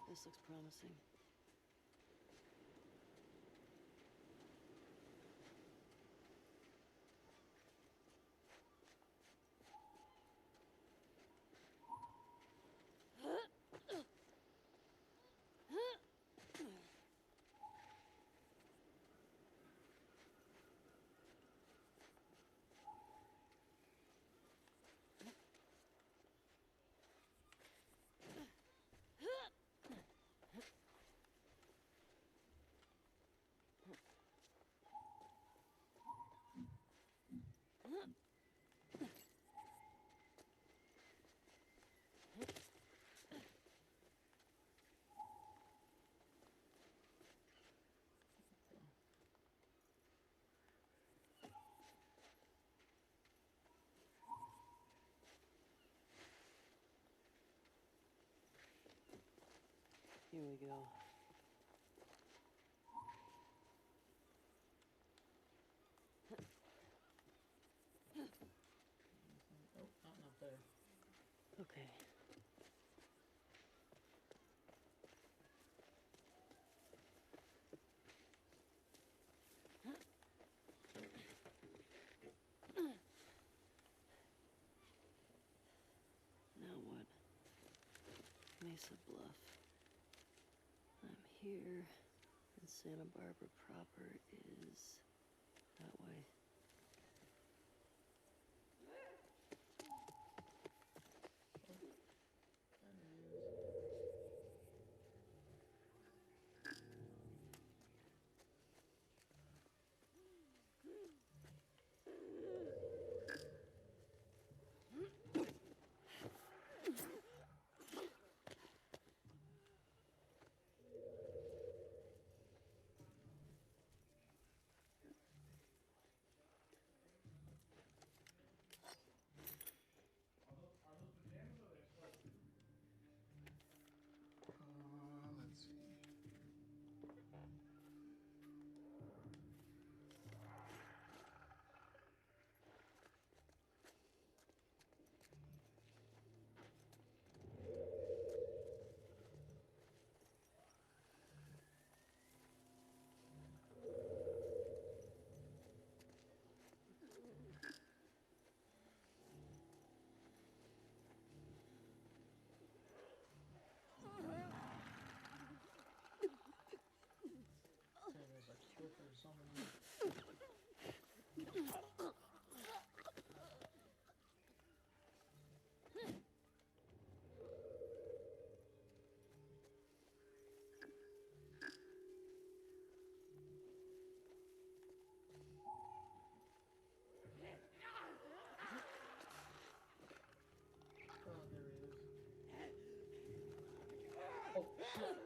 This looks promising. Here we go.
Oh, not there.
Okay. Now what? Mesa Bluff. I'm here, and Santa Barbara proper is that way.
Let's see. Okay, there's a cliff or something. Oh, there he is. Oh, shit.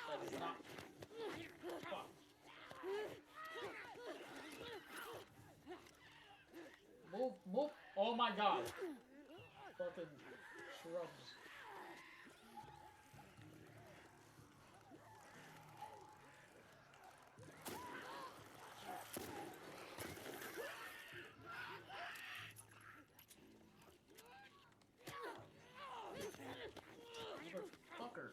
That is not. Fuck. Move, move. Oh my god. Fucking shrubs. Motherfucker.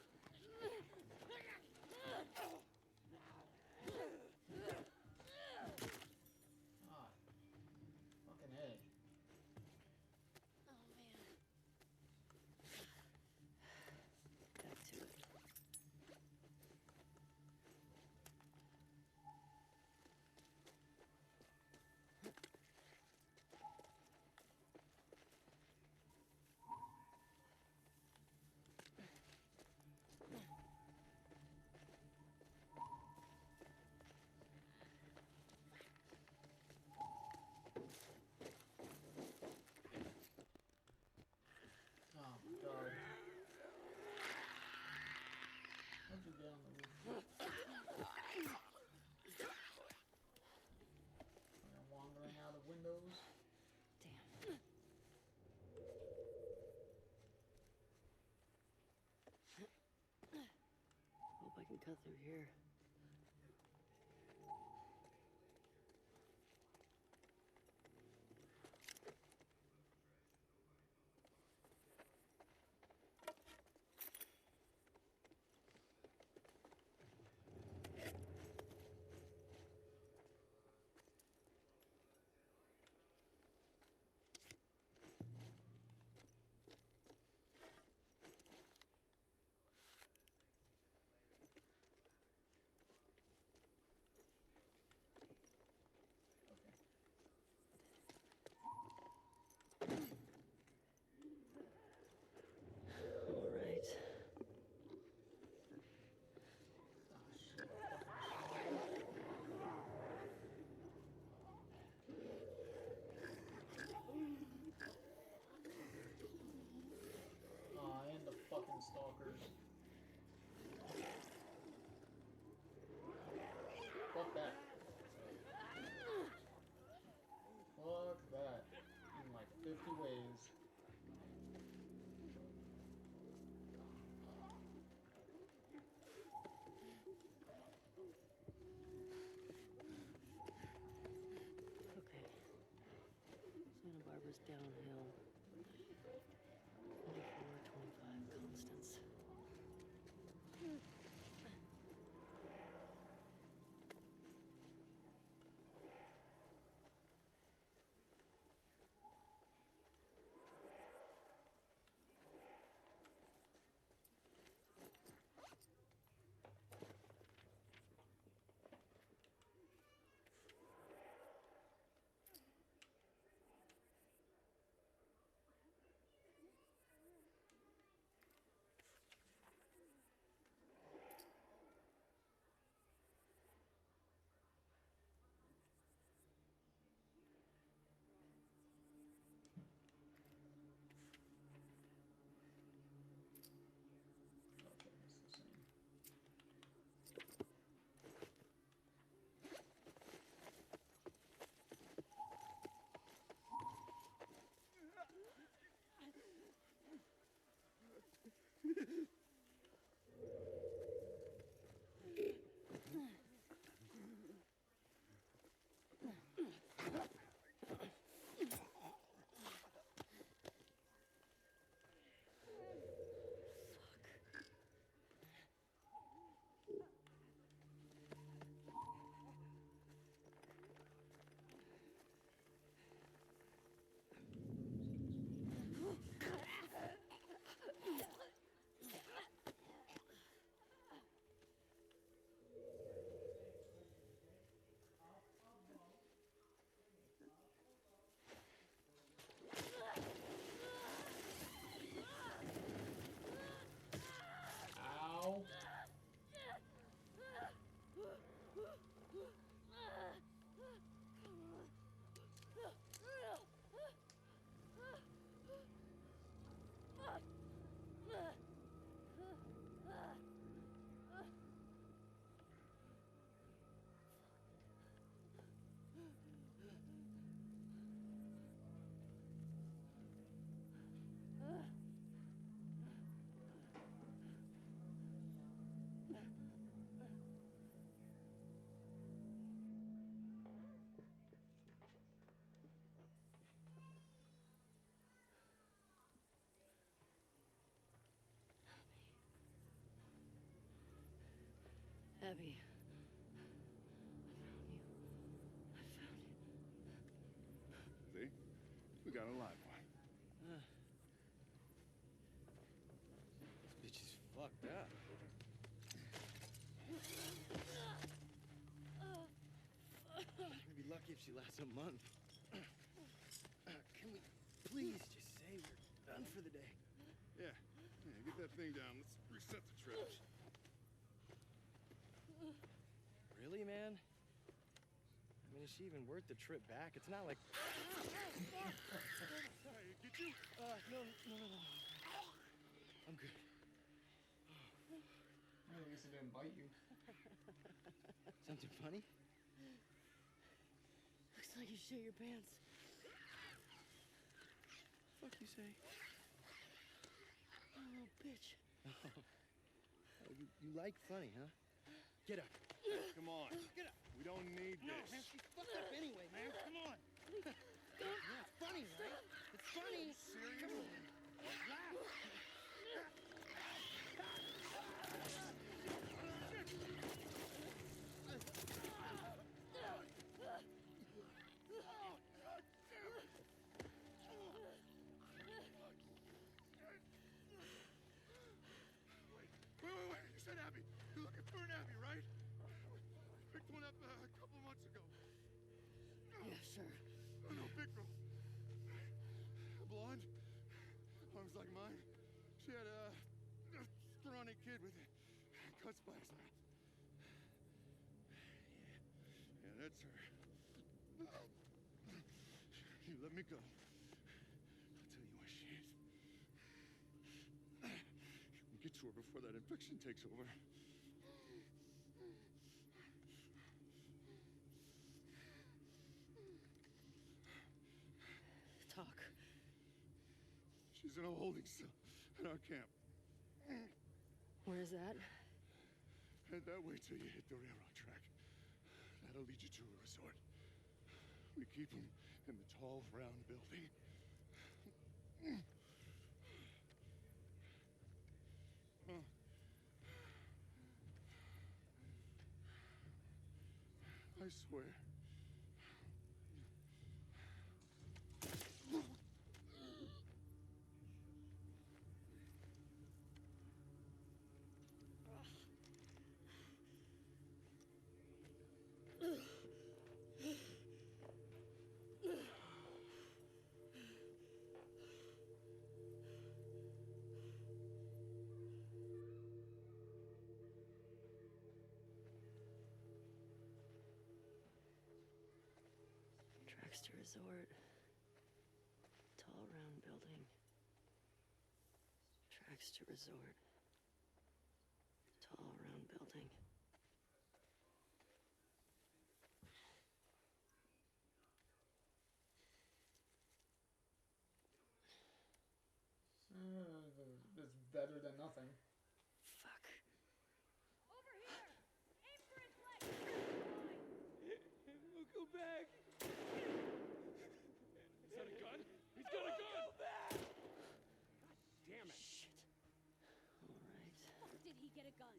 God. Fucking A.
Back to it.
on the roof. They're wandering out of windows.
Damn. Hope I can cut through here. All right.
And the fucking stalkers. Fuck that. Fuck that. In like 50 ways.
Okay. Santa Barbara's downhill. 24, 25 constants.
Okay, it's the same. Ow.
Abby.
See? We got a live one.
This bitch is fucked up. We're gonna be lucky if she lasts a month. Can we please just say we're done for the day?
Yeah, get that thing down. Let's reset the trash.
Really, man? I mean, is she even worth the trip back? It's not like...
Sorry, get you?
No. I'm good.
At least it didn't bite you.
Something funny?
Looks like you shit your pants.
Fuck you say?
Oh, bitch.
Oh, you like funny, huh? Get up.
Come on.
Get up.
We don't need
No,
this.
man, she's fucked up anyway, man. Come on. Yeah, it's funny, right? It's funny.
Serious?
Come on. Laugh.
Wait. You said Abby. You're looking for an Abby, right? Picked one up a couple months ago.
Yeah, sure.
Oh, no, big girl. Blonde. Arms like mine. She had a scrawny kid with cuts by his mouth. Yeah, that's her. You let me go. I'll tell you where she is. We'll get to her before that infection takes over.
Talk.
She's in a holding cell at our camp.
Where's that?
Head that way till you hit the railroad track. That'll lead you to a resort. We keep them in the tall, round building. Huh. I swear.
Tracks to resort. Tall round building. Tracks to resort. Tall round building.
It's better than nothing.
Fuck.
Over here! Aim for his leg!
We'll go back. Is that a gun? He's got a gun! Go back! God damn it.
Shit. All right.
Fuck did he get a gun?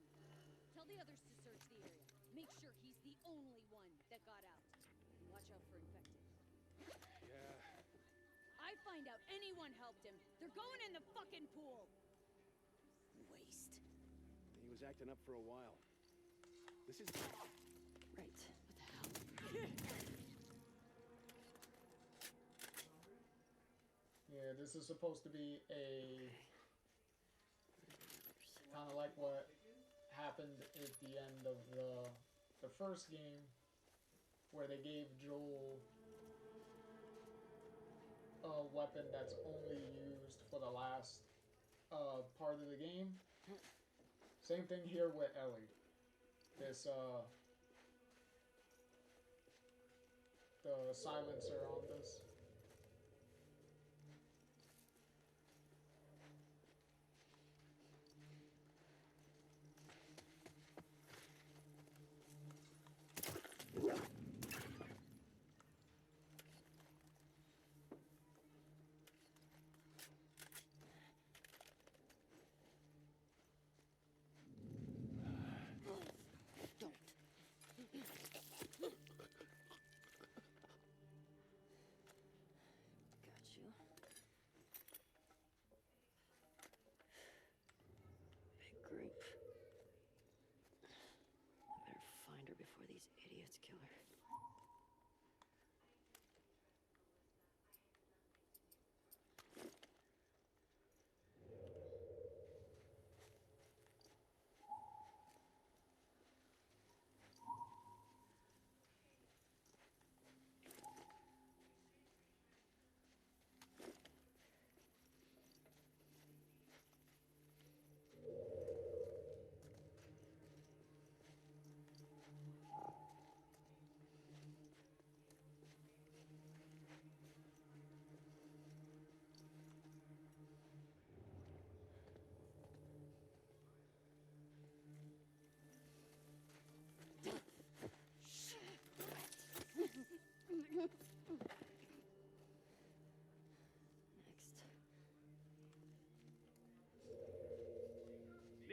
Tell the others to search the area. Make sure he's the only one that got out. Watch out for infected.
Yeah.
I find out anyone helped him. They're going in the fucking pool. Waste.
He was acting up for a while. This is...
Right. What the hell?
Yeah, this is supposed to be a kind of like what happened at the end of the first game, where they gave Joel a weapon that's only used for the last part of the game. Same thing here with Ellie. This the silencer on this.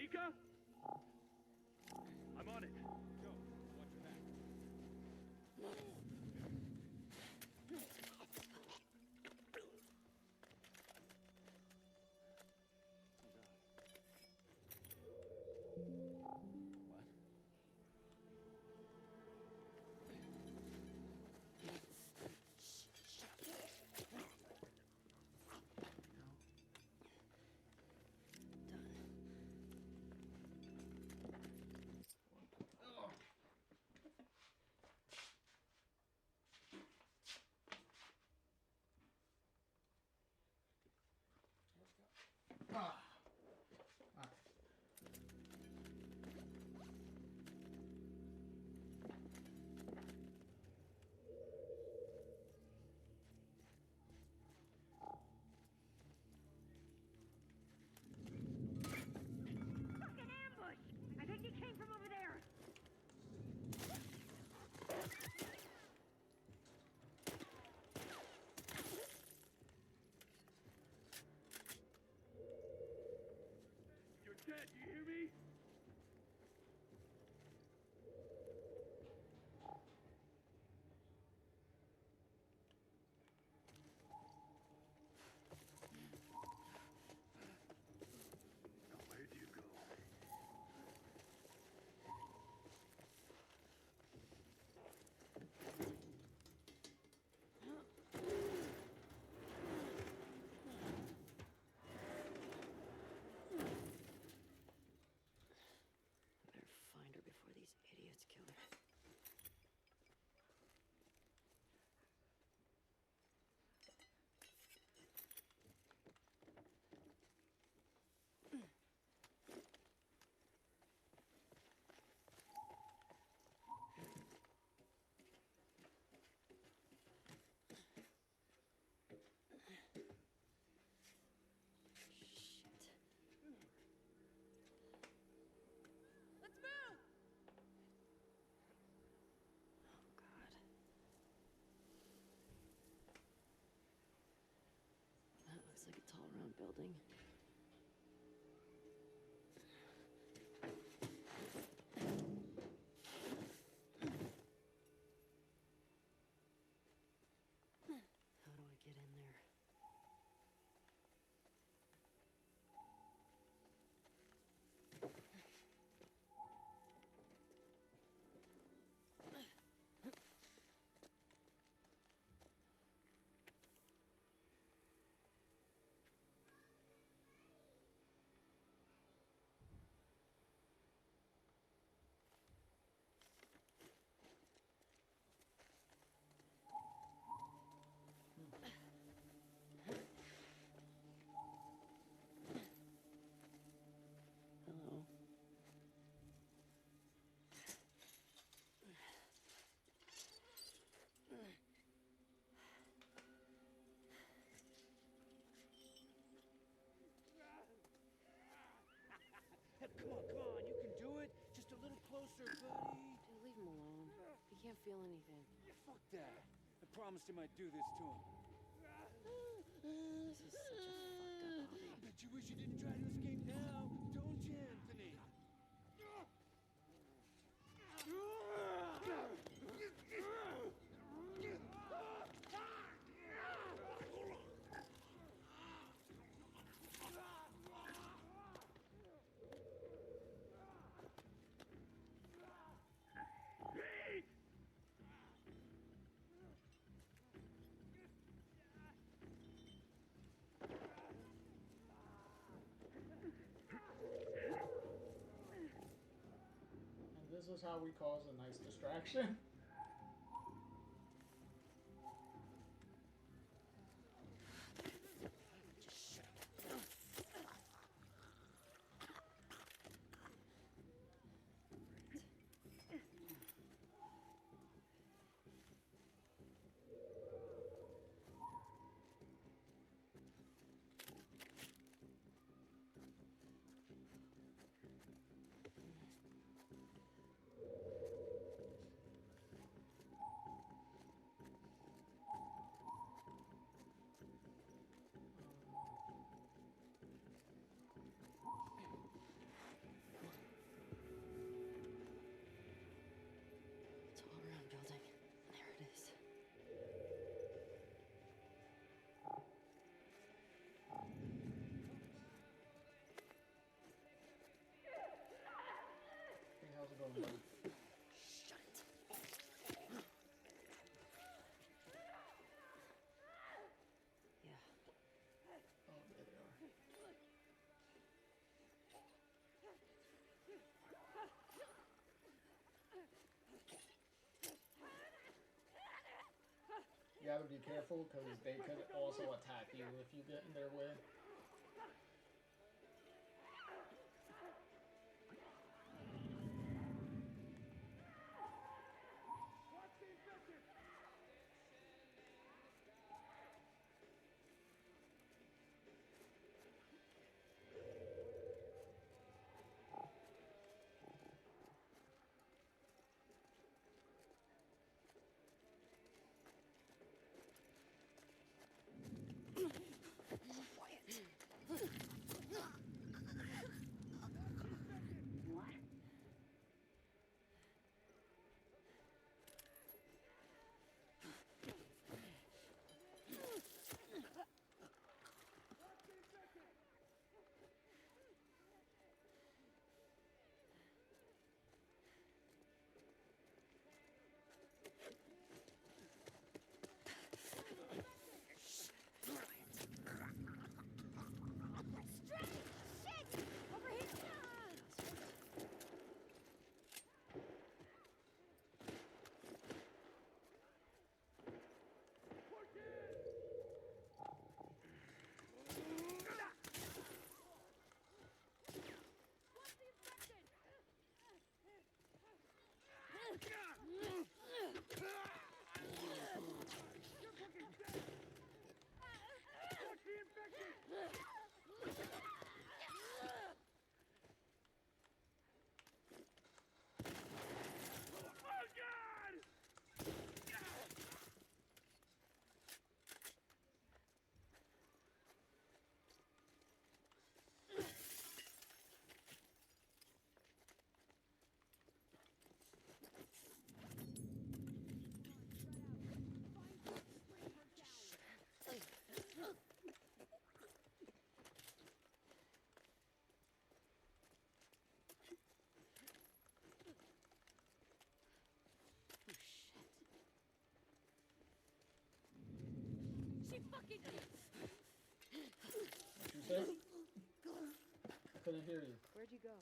Mika? I'm on it. Go. Watch your back.
Ah.
Fucking ambush! I think he came from over there.
You're dead, you hear me? Now where'd you go?
I better find her before these idiots kill her.
Let's move!
Oh, God. That looks like a tall, round building. How do I get in there? Hello.
Come on, you can do it. Just a little closer, buddy.
Dude, leave him alone. He can't feel anything.
Fuck that. I promised him I'd do this to him.
This is such a fucked up hobby.
I bet you wish you didn't try to escape now, don't you, Anthony?
And this is how we cause a nice distraction. somebody.
Shut it. Yeah.
Oh, there they are. You gotta be careful because they could also attack you if you get in their way.
She fucking.
What you say? I couldn't hear you.
Where'd you go?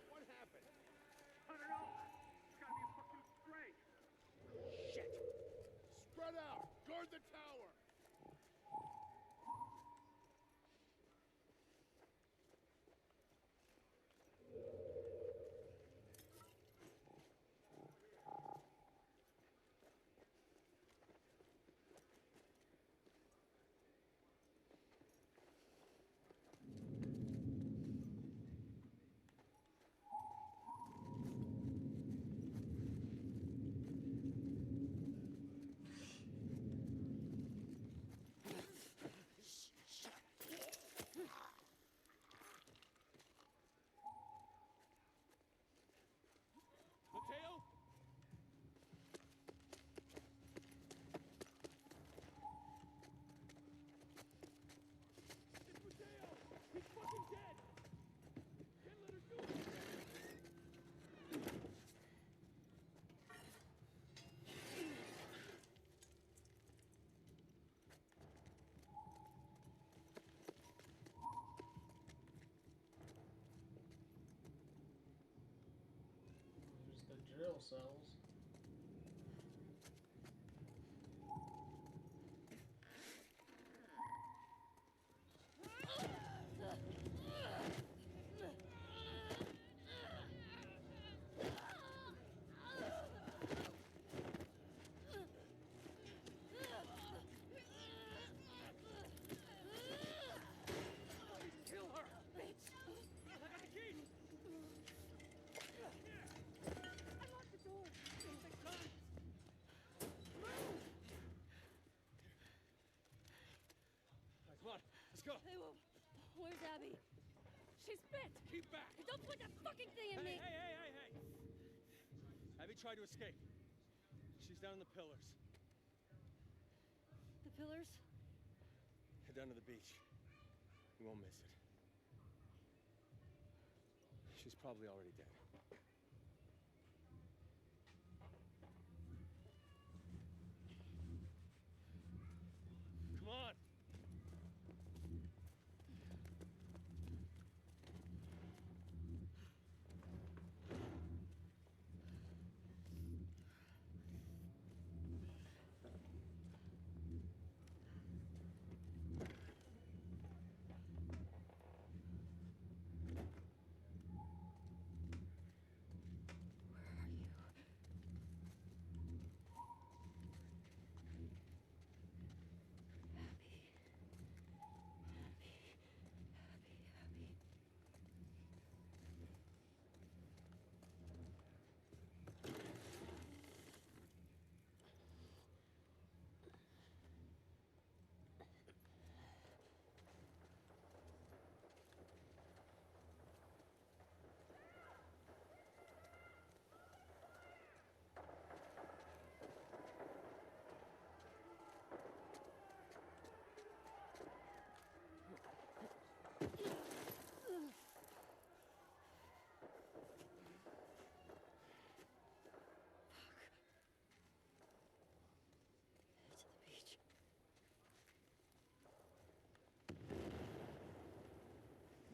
What happened? I don't know. It's gotta be a fucking stray. Shit.
Spread out! Guard the tower!
Mateo? It's Mateo! He's fucking dead! Can't let her do it!
There's the drill cells.
go.
Hey, where's Abby? She's bit.
Keep back.
Hey, don't put that fucking thing in
Hey,
me.
hey. Abby tried to escape. She's down in the pillars.
The pillars?
Head down to the beach. You won't miss it. She's probably already dead. Come on.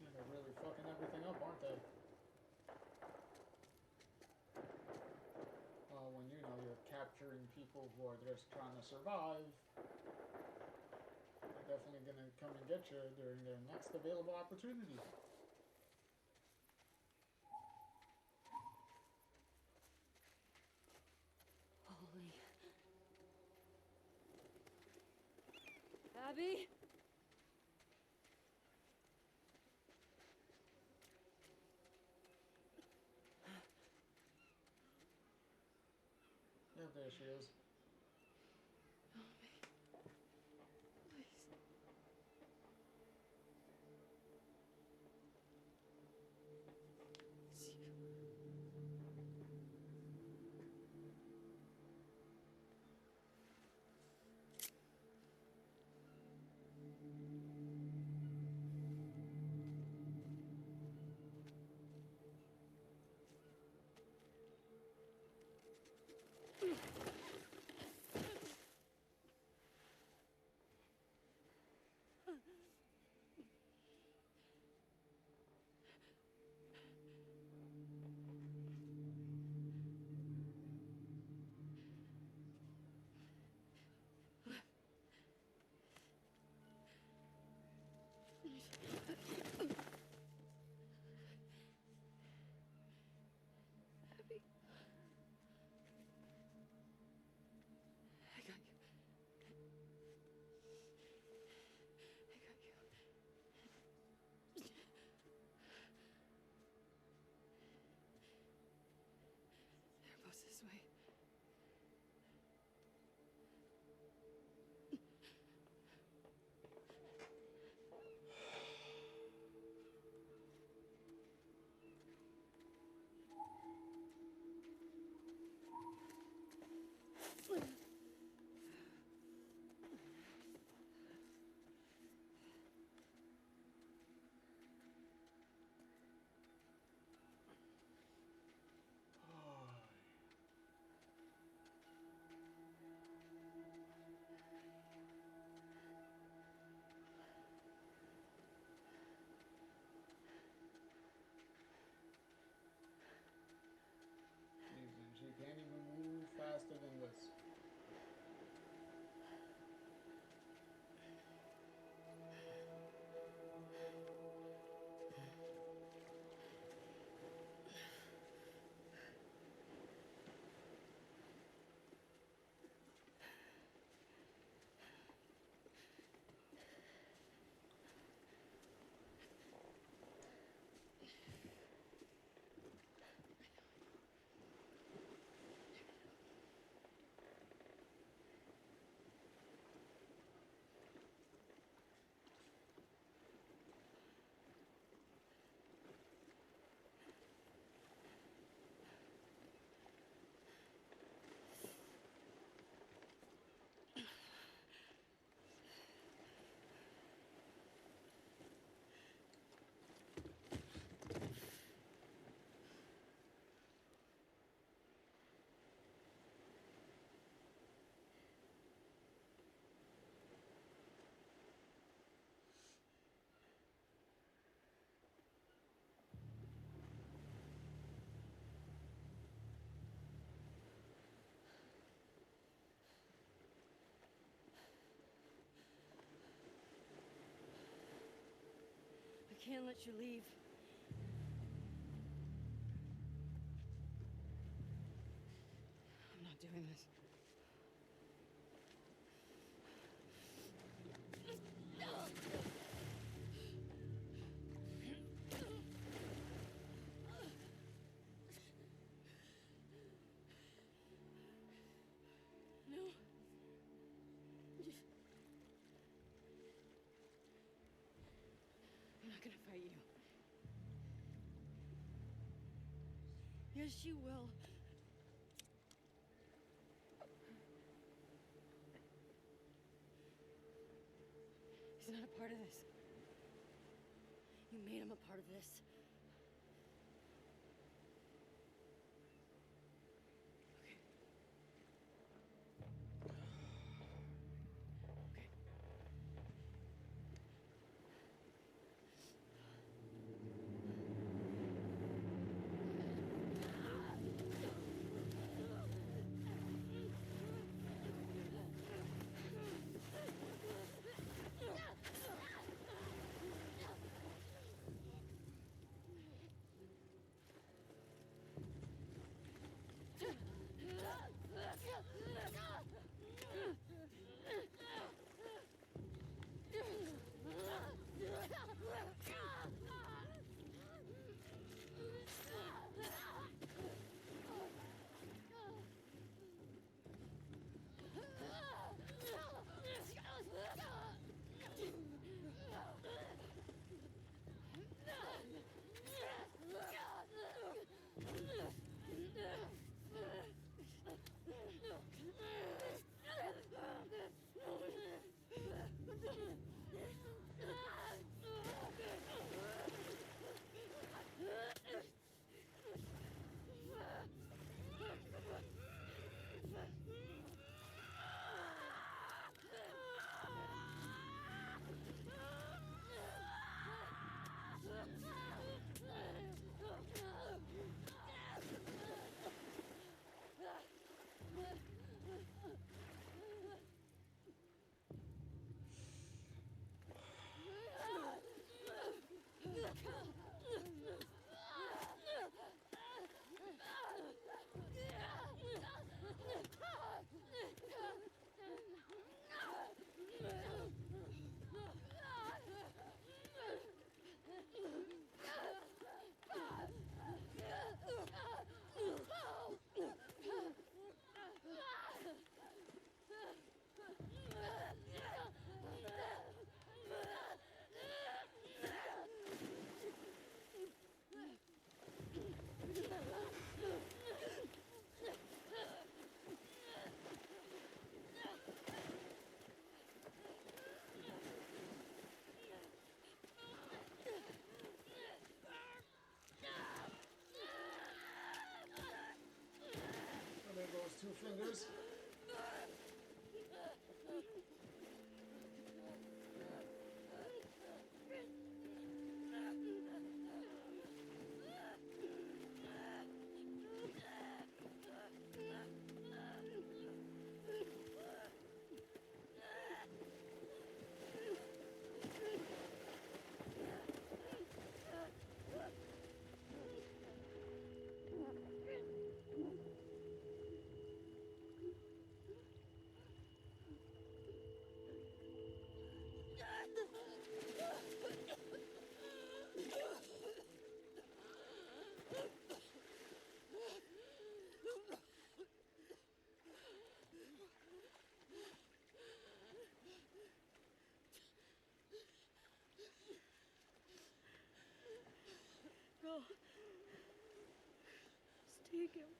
Yeah, they're really fucking everything up, aren't they? Well, when you know you're capturing people who are just trying to survive, they're definitely gonna come and get you during their next available opportunity.
Holy. Abby?
Yeah, there she is.
can't let you leave. I'm not doing this. No. I'm not gonna fight you. Yes, you will. He's not a part of this. You made him a part of this.
So there goes 2 fingers.
Go. Just take him.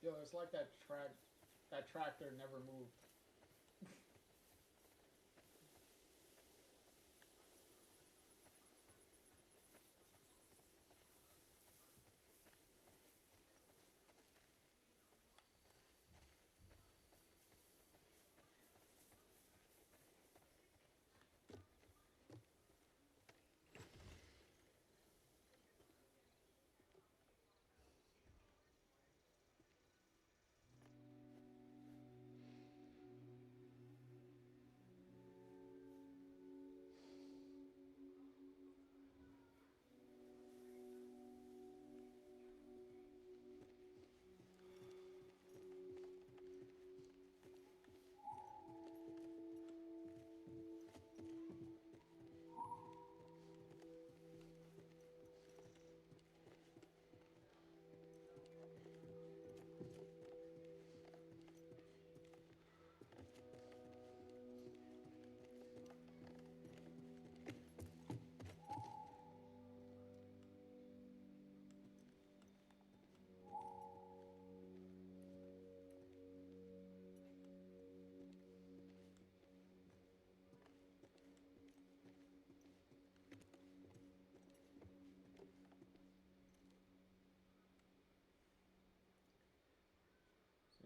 Yo, it's like that tractor never moved.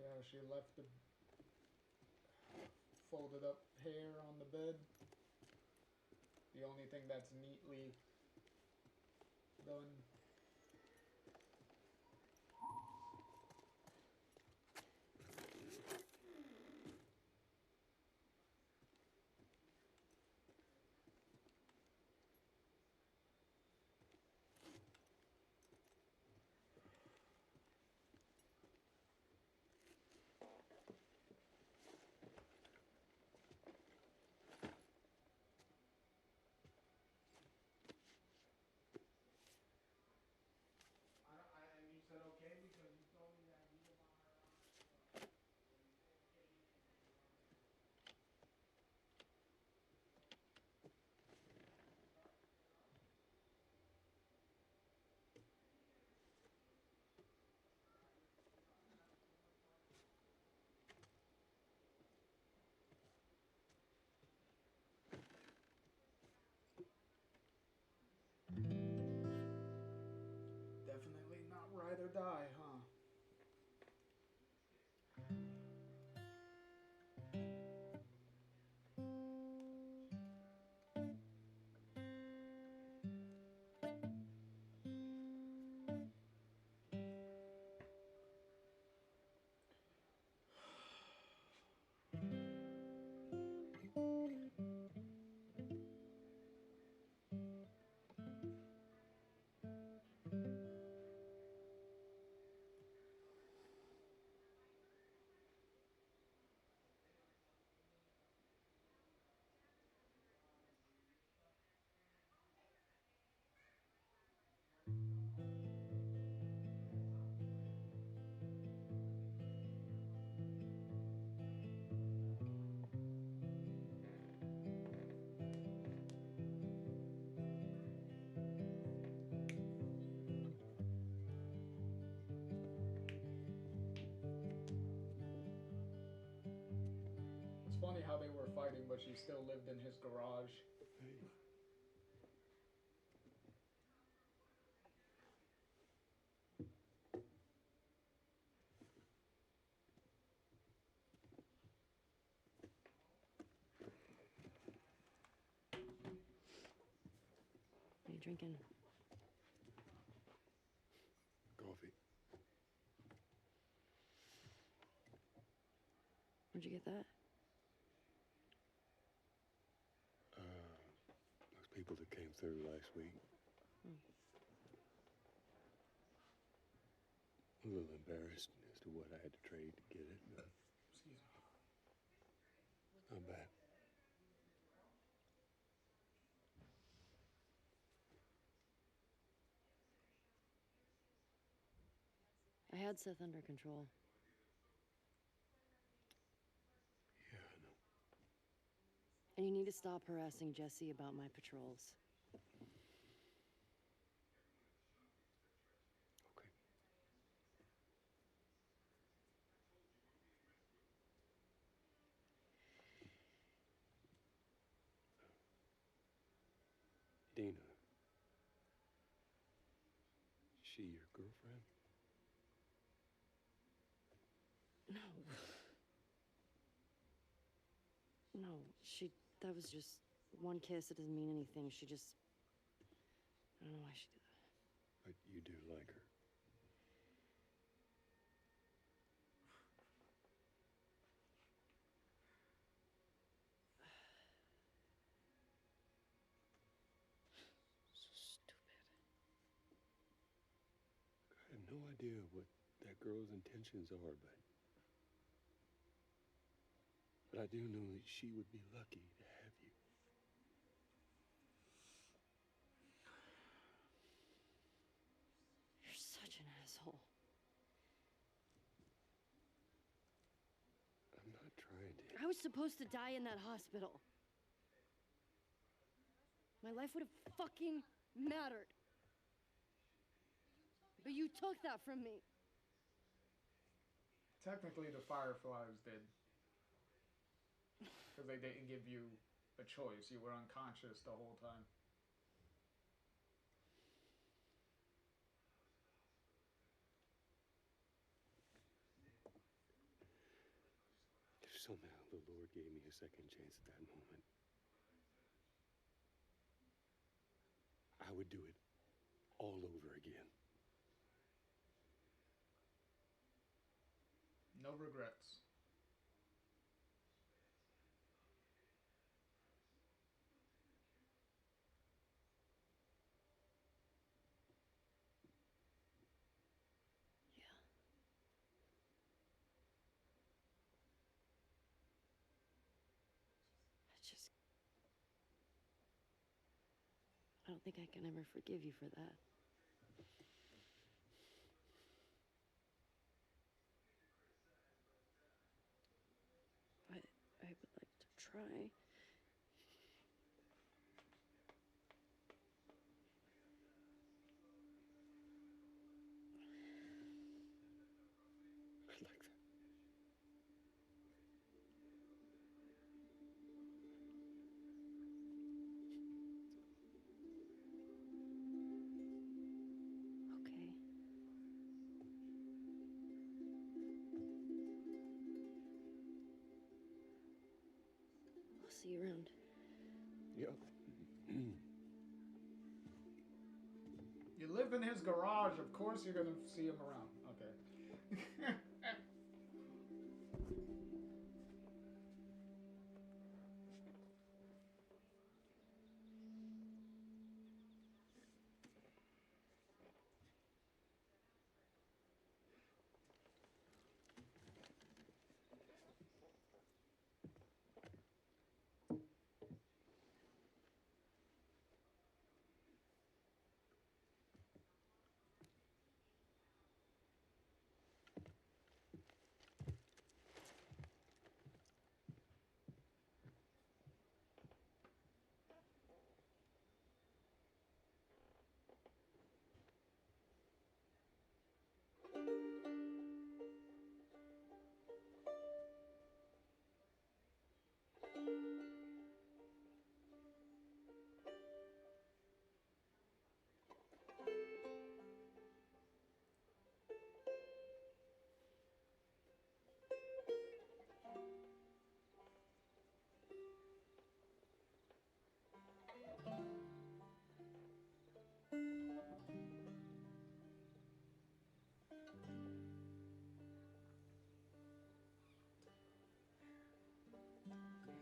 Yeah, she left the folded up hair on the bed. The only thing that's neatly done. And you said okay because you told me that you didn't want her around. Definitely not ride or die, huh? It's funny how they were fighting, but she still lived in his garage.
Hey.
What are you drinking?
Coffee.
Where'd you get that?
Those people that came through last week. A little embarrassed as to what I had to trade to get it, but
Excuse me.
not bad.
I had Seth under control.
Yeah, I know.
And you need to stop harassing Jesse about my patrols.
Okay. Dina. She your girlfriend?
No. No, that was just one kiss. It doesn't mean anything. She just, I don't know why she did that.
But you do like her.
So stupid.
I have no idea what that girl's intentions are, but I do know that she would be lucky to have you.
You're such an asshole.
I'm not trying to.
I was supposed to die in that hospital. My life would have fucking mattered. But you took that from me.
Technically, the Fireflies did. Because they didn't give you a choice. You were unconscious the whole time.
If somehow the Lord gave me a second chance at that moment, I would do it all over again.
No regrets.
I don't think I can ever forgive you for that. But I would like to try.
I'd like that.
Okay. I'll see you around.
Yep.
You live in his garage, of course you're gonna see him around. Okay.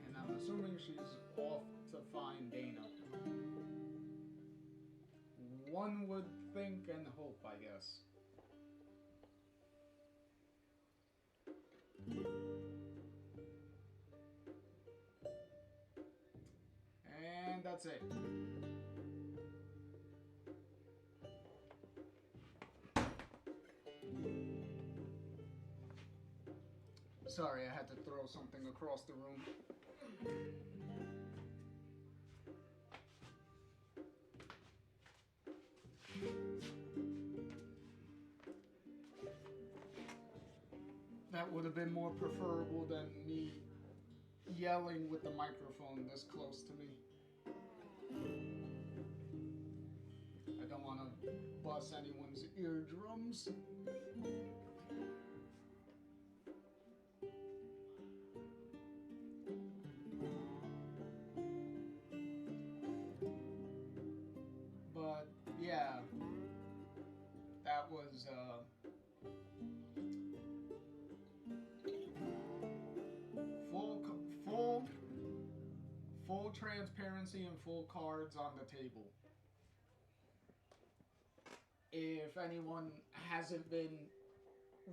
And I'm assuming she's off to find Dana. one would think and hope, I guess. And that's it. Sorry, I had to throw something across the room. That would have been more preferable than me yelling with the microphone this close to me. I don't want to bust anyone's eardrums. But yeah, that was full transparency and full cards on the table. If anyone hasn't been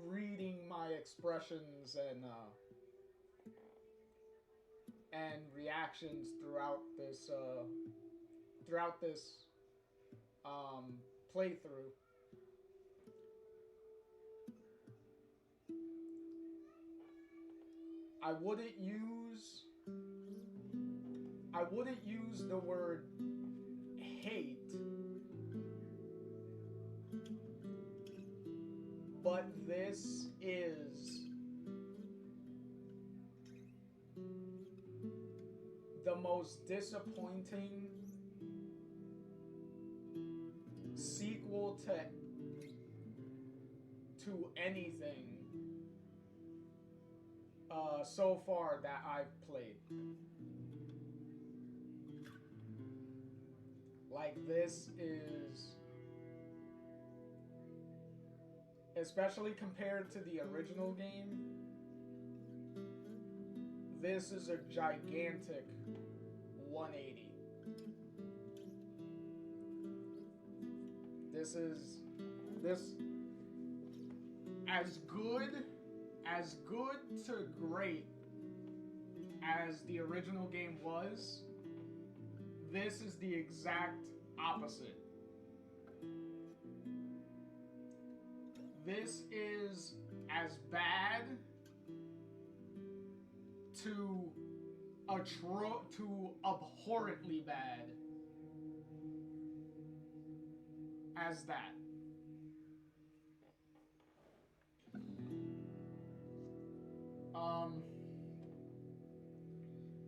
reading my expressions and reactions throughout this playthrough, I wouldn't use the word hate, but this is the most disappointing sequel to anything so far that I've played. Like, this is, especially compared to the original game, this is a gigantic 180. This as good to great as the original game was, this is the exact opposite. This is as bad to abhorrently bad as that.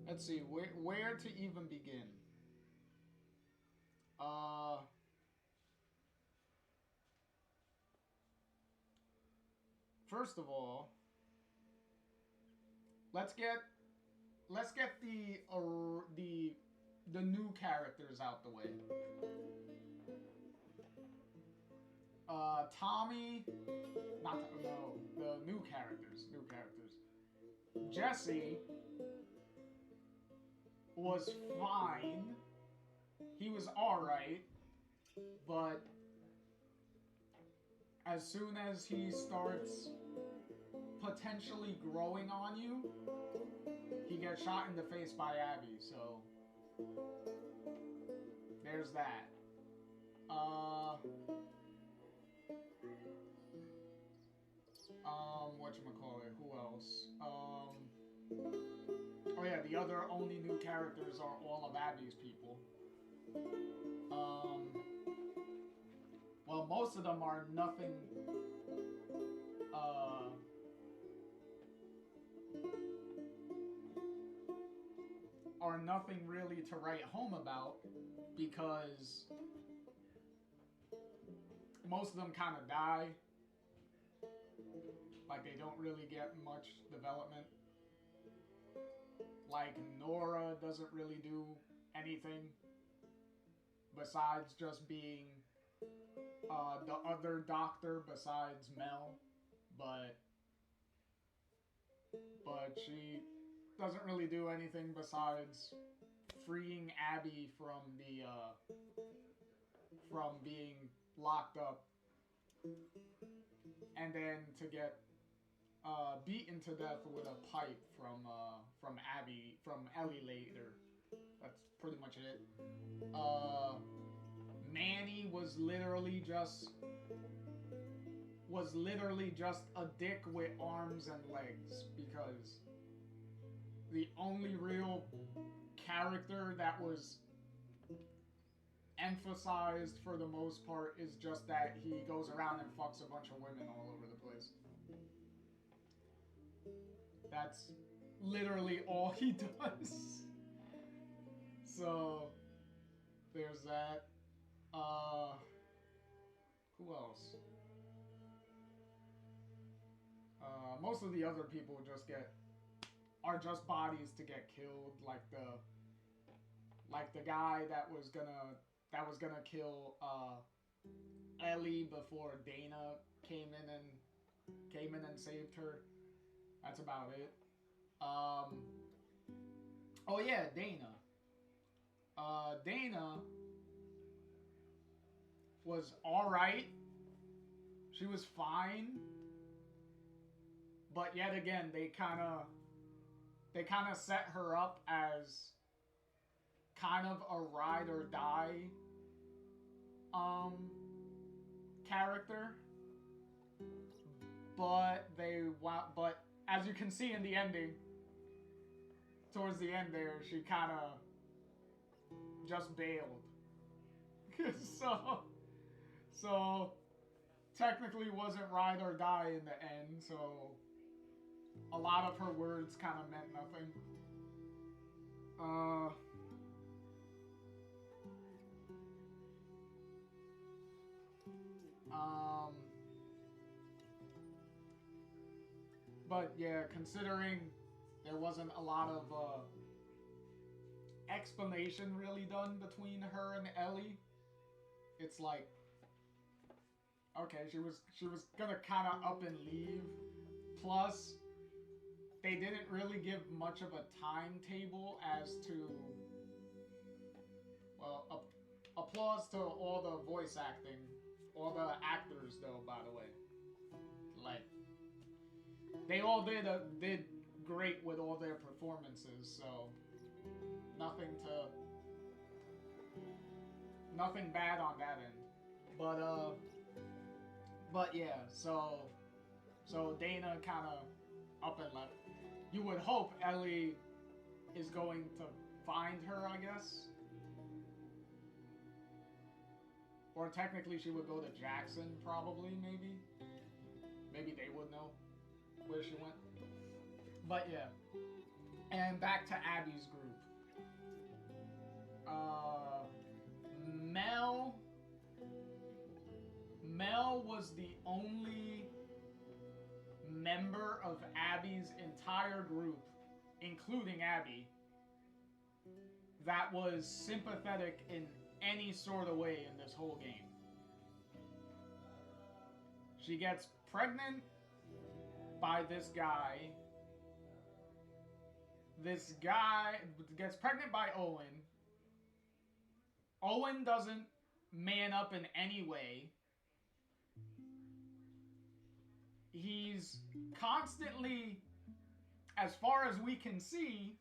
Let's see, where to even begin? First of all, let's get the new characters out the way. Tommy, the new characters. Jesse was fine. He was alright, but as soon as he starts potentially growing on you, he gets shot in the face by Abby, so there's that. Whatchamacallit, who else? Oh yeah, the other only new characters are all of Abby's people. Well, most of them are nothing, really to write home about, because most of them kind of die. Like, they don't really get much development. Like, Nora doesn't really do anything besides just being the other doctor besides Mel, but she doesn't really do anything besides freeing Abby from from being locked up, and then to get beaten to death with a pipe from Ellie later. That's pretty much it. Manny was literally just a dick with arms and legs, because the only real character that was emphasized for the most part is just that he goes around and fucks a bunch of women all over the place. That's literally all he does. So there's that. Who else? Most of the other people are just bodies to get killed, like the guy that was gonna kill Ellie before Dana came in and saved her. That's about it. Oh yeah, Dana. Dana was alright. She was fine. But yet again, they kind of set her up as kind of a ride or die character. But as you can see in the ending, towards the end there, she kind of just bailed. So technically wasn't ride or die in the end, so a lot of her words kind of meant nothing. But yeah, considering there wasn't a lot of explanation really done between her and Ellie, it's like, okay, she was gonna kind of up and leave. Plus, they didn't really give much of a timetable as to, well, applause to all the voice acting, all the actors though, by the way. Like, they all did great with all their performances, so nothing bad on that end. But yeah, so Dana kind of up and left. You would hope Ellie is going to find her, I guess. Or technically she would go to Jackson, probably, maybe. Maybe they would know where she went. But yeah. And back to Abby's group. Mel was the only member of Abby's entire group, including Abby, that was sympathetic in any sort of way in this whole game. She gets pregnant by this guy. This guy gets pregnant by Owen. Owen doesn't man up in any way. He's constantly, as far as we can see,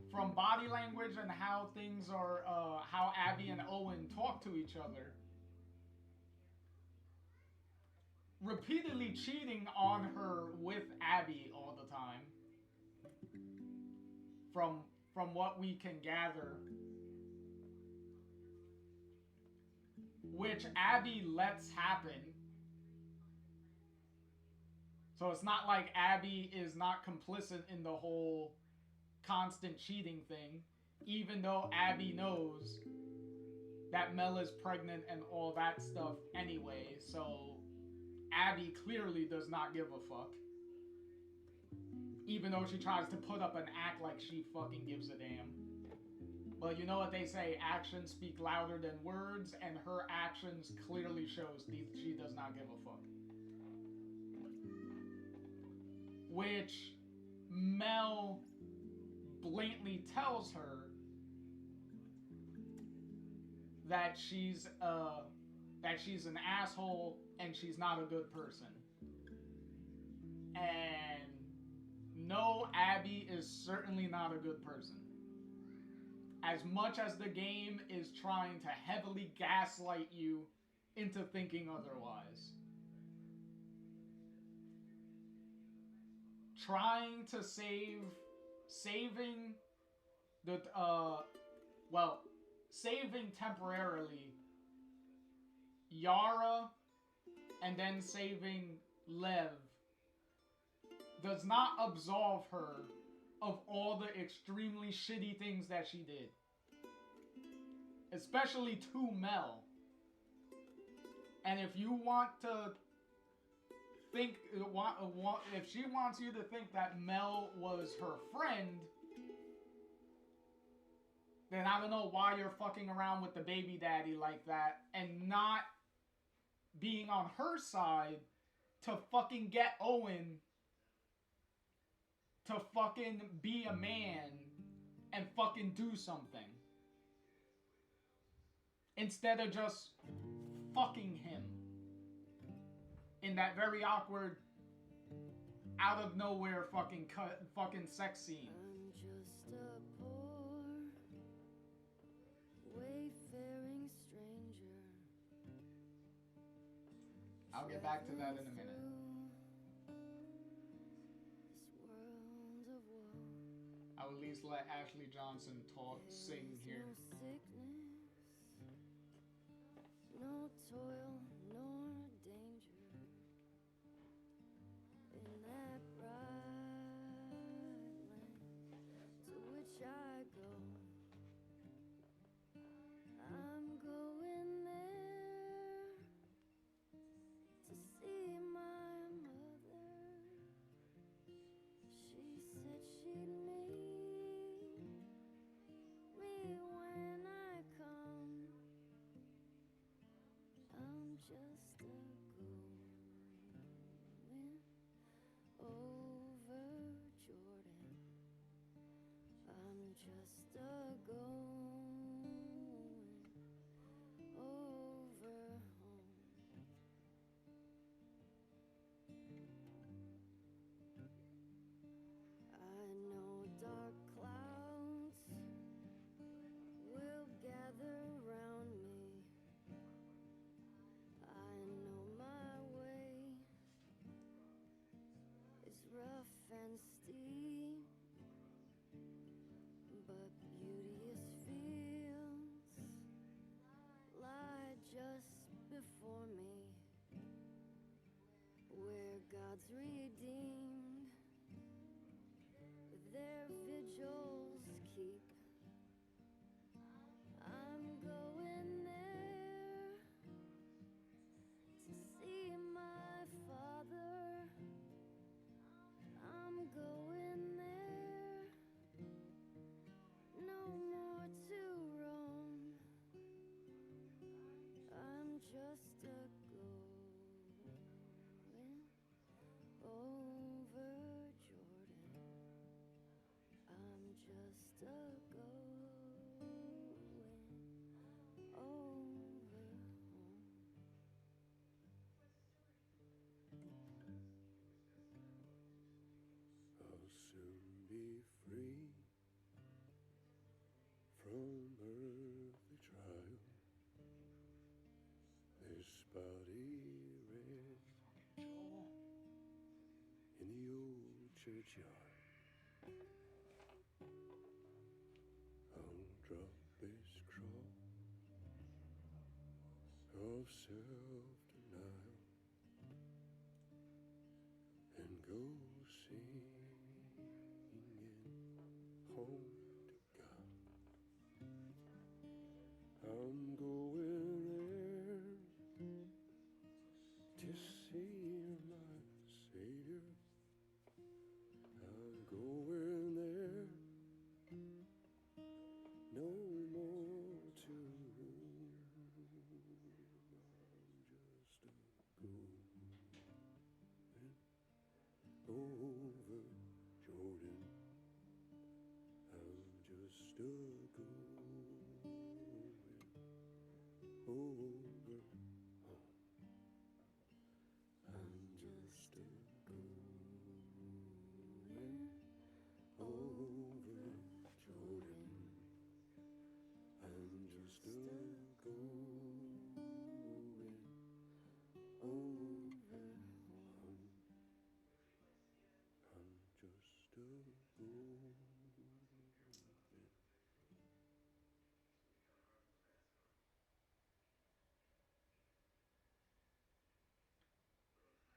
from body language and how things are, how Abby and Owen talk to each other, repeatedly cheating on her with Abby all the time. From what we can gather. Which Abby lets happen. So it's not like Abby is not complicit in the whole constant cheating thing, even though Abby knows that Mel is pregnant and all that stuff anyway, so Abby clearly does not give a fuck. Even though she tries to put up an act like she fucking gives a damn. But you know what they say, actions speak louder than words, and her actions clearly shows she does not give a fuck. Which Mel blatantly tells her that she's an asshole and she's not a good person. And no, Abby is certainly not a good person. As much as the game is trying to heavily gaslight you into thinking otherwise. Trying to saving temporarily Yara and then saving Lev does not absolve her of all the extremely shitty things that she did. Especially to Mel. And if you want to think, if she wants you to think that Mel was her friend, then I don't know why you're fucking around with the baby daddy like that and not being on her side to fucking get Owen to fucking be a man and fucking do something. Instead of just fucking him in that very awkward, out of nowhere fucking sex scene.
I'm just a poor, wayfaring stranger.
I'll get back to that in a minute.
This world of woe.
I'll at least let Ashley Johnson sing here.
No sickness, no toil, nor danger in that bright land to which I go. I'm going there to see my mother. She said she'd meet me when I come. I'm just a going over Jordan. I'm just a going over home. I know dark clouds will gather round me. I know my way is rough and steep, but beauteous fields lie just before me, where God's redeemed their vigils keep. I'm going there to see my father. I'm going there, no more to roam. I'm just a going over Jordan. I'm just a going over home.
I'll soon be free from earthly trial. This body red in the old churchyard. I'll drop this cross of self-denial and go singing home to God. I'm going there to see my Savior. I'm going there, no more to roam. I'm just a going over Jordan. I'm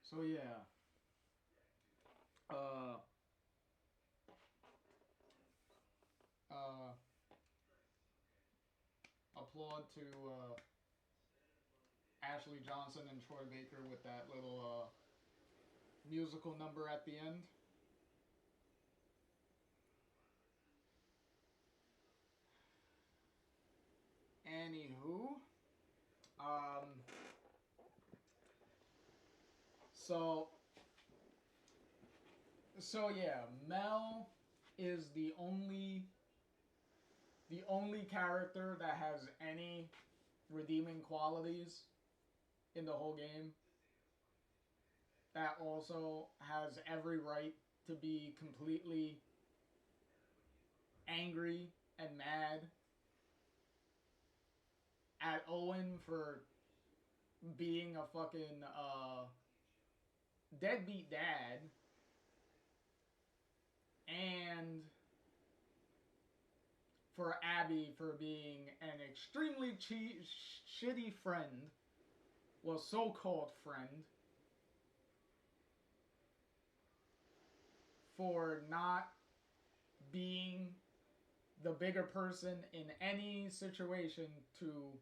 So yeah. Applaud to Ashley Johnson and Troy Baker with that little musical number at the end. Anywho, so yeah, Mel is the only character that has any redeeming qualities in the whole game. That also has every right to be completely angry and mad at Owen for being a fucking deadbeat dad, and for Abby for being an extremely shitty friend, well, so-called friend, for not being the bigger person in any situation to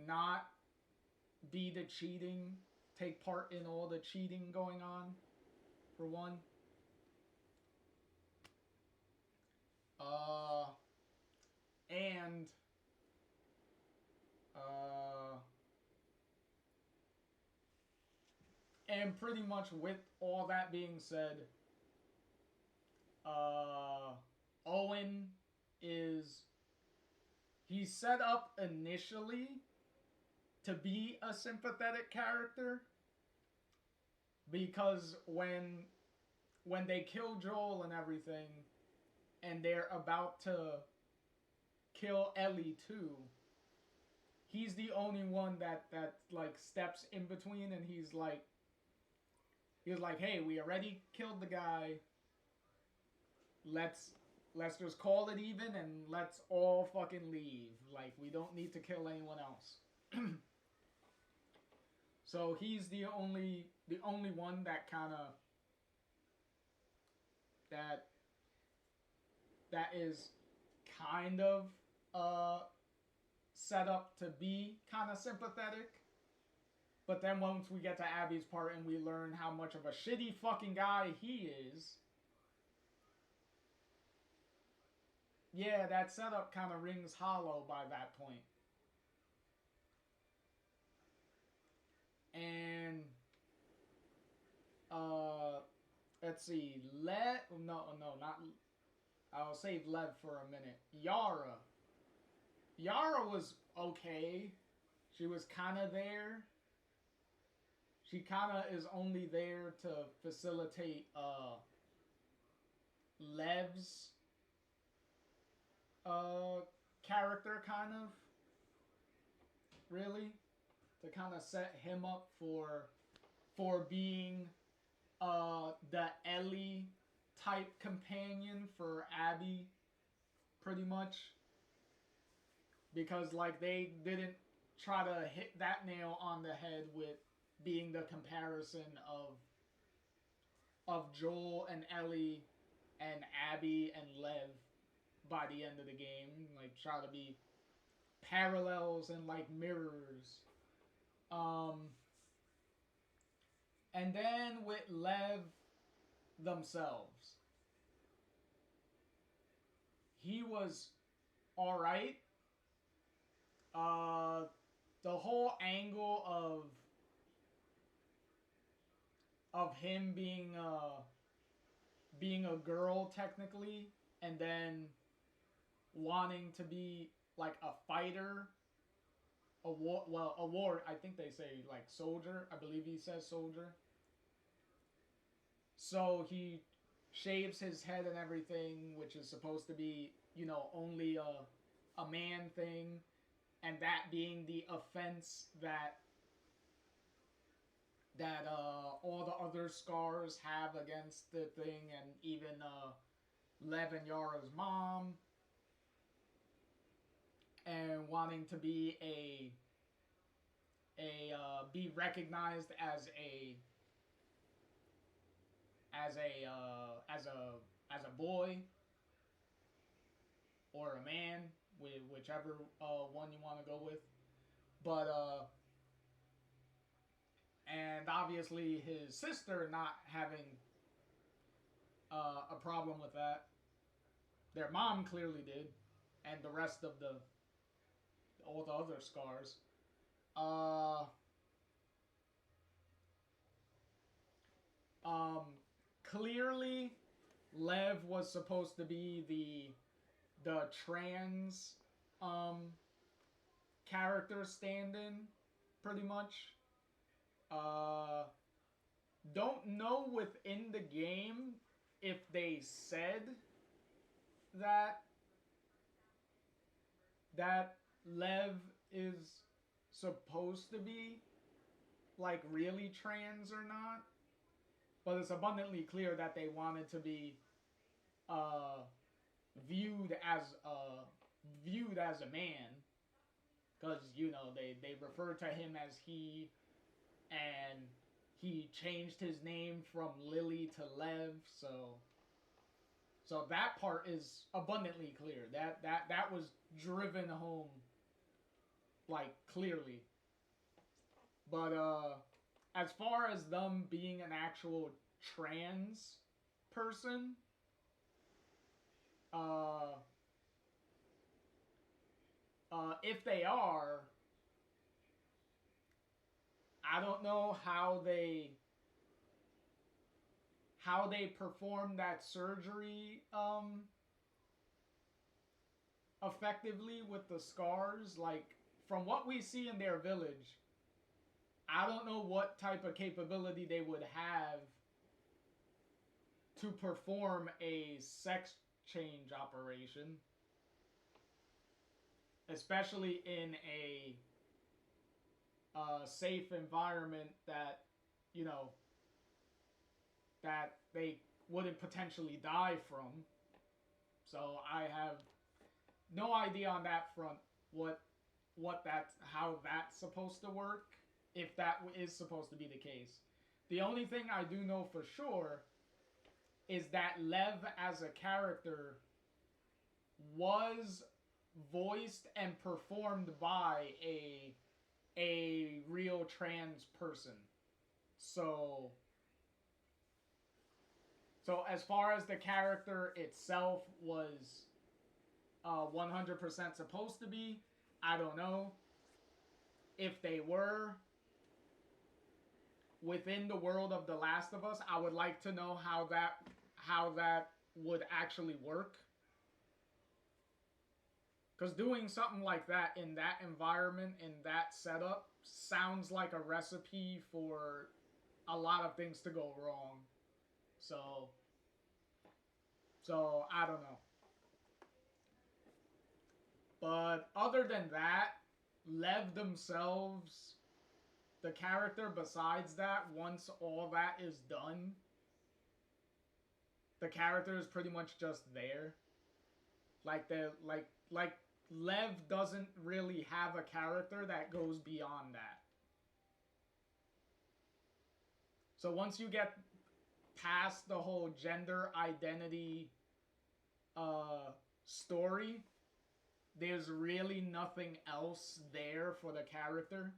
not be the cheating, take part in all the cheating going on, for one. And pretty much with all that being said, Owen he's set up initially to be a sympathetic character, because when they kill Joel and everything, and they're about to kill Ellie too, he's the only one that like steps in between, and he's like, hey, we already killed the guy. Let's just call it even and let's all fucking leave. Like, we don't need to kill anyone else. So he's the only one that kind of that is kind of set up to be kind of sympathetic. But then once we get to Abby's part and we learn how much of a shitty fucking guy he is, yeah, that setup kind of rings hollow by that point. And let's see, I'll save Lev for a minute. Yara was okay. She was kind of there. She kind of is only there to facilitate Lev's character, kind of. Really? To kind of set him up for being the Ellie type companion for Abby, pretty much. Because like they didn't try to hit that nail on the head with being the comparison of Joel and Ellie and Abby and Lev by the end of the game. Like, try to be parallels and like mirrors. And then with Lev themselves, he was alright. The whole angle of him being a girl technically, and then wanting to be like a fighter, a war, I think they say like soldier. I believe he says soldier. So he shaves his head and everything, which is supposed to be, only a man thing, and that being the offense that all the other scars have against the thing, and even Lev and Yara's mom. and wanting to be be recognized as a boy or a man, whichever one you want to go with. But and obviously his sister not having a problem with that. Their mom clearly did, and the rest of all the other scars. Clearly, Lev was supposed to be the trans character stand-in, pretty much. Don't know within the game if they said that Lev is supposed to be like really trans or not, but it's abundantly clear that they wanted to be viewed as a man, because they refer to him as he, and he changed his name from Lily to Lev, so that part is abundantly clear. That was driven home, like, clearly. But as far as them being an actual trans person, if they are, I don't know how they perform that surgery effectively with the scars. Like, from what we see in their village, I don't know what type of capability they would have to perform a sex change operation, especially in a safe environment that that they wouldn't potentially die from. So I have no idea on that front how that's supposed to work, if that is supposed to be the case. The only thing I do know for sure is that Lev as a character was voiced and performed by a real trans person. So as far as the character itself was 100% supposed to be, I don't know. If they were within the world of The Last of Us, I would like to know how that would actually work. Because doing something like that in that environment, in that setup, sounds like a recipe for a lot of things to go wrong. So I don't know. But other than that, Lev themselves, the character, besides that, once all that is done, the character is pretty much just there. Like Lev doesn't really have a character that goes beyond that. So once you get past the whole gender identity story, there's really nothing else there for the character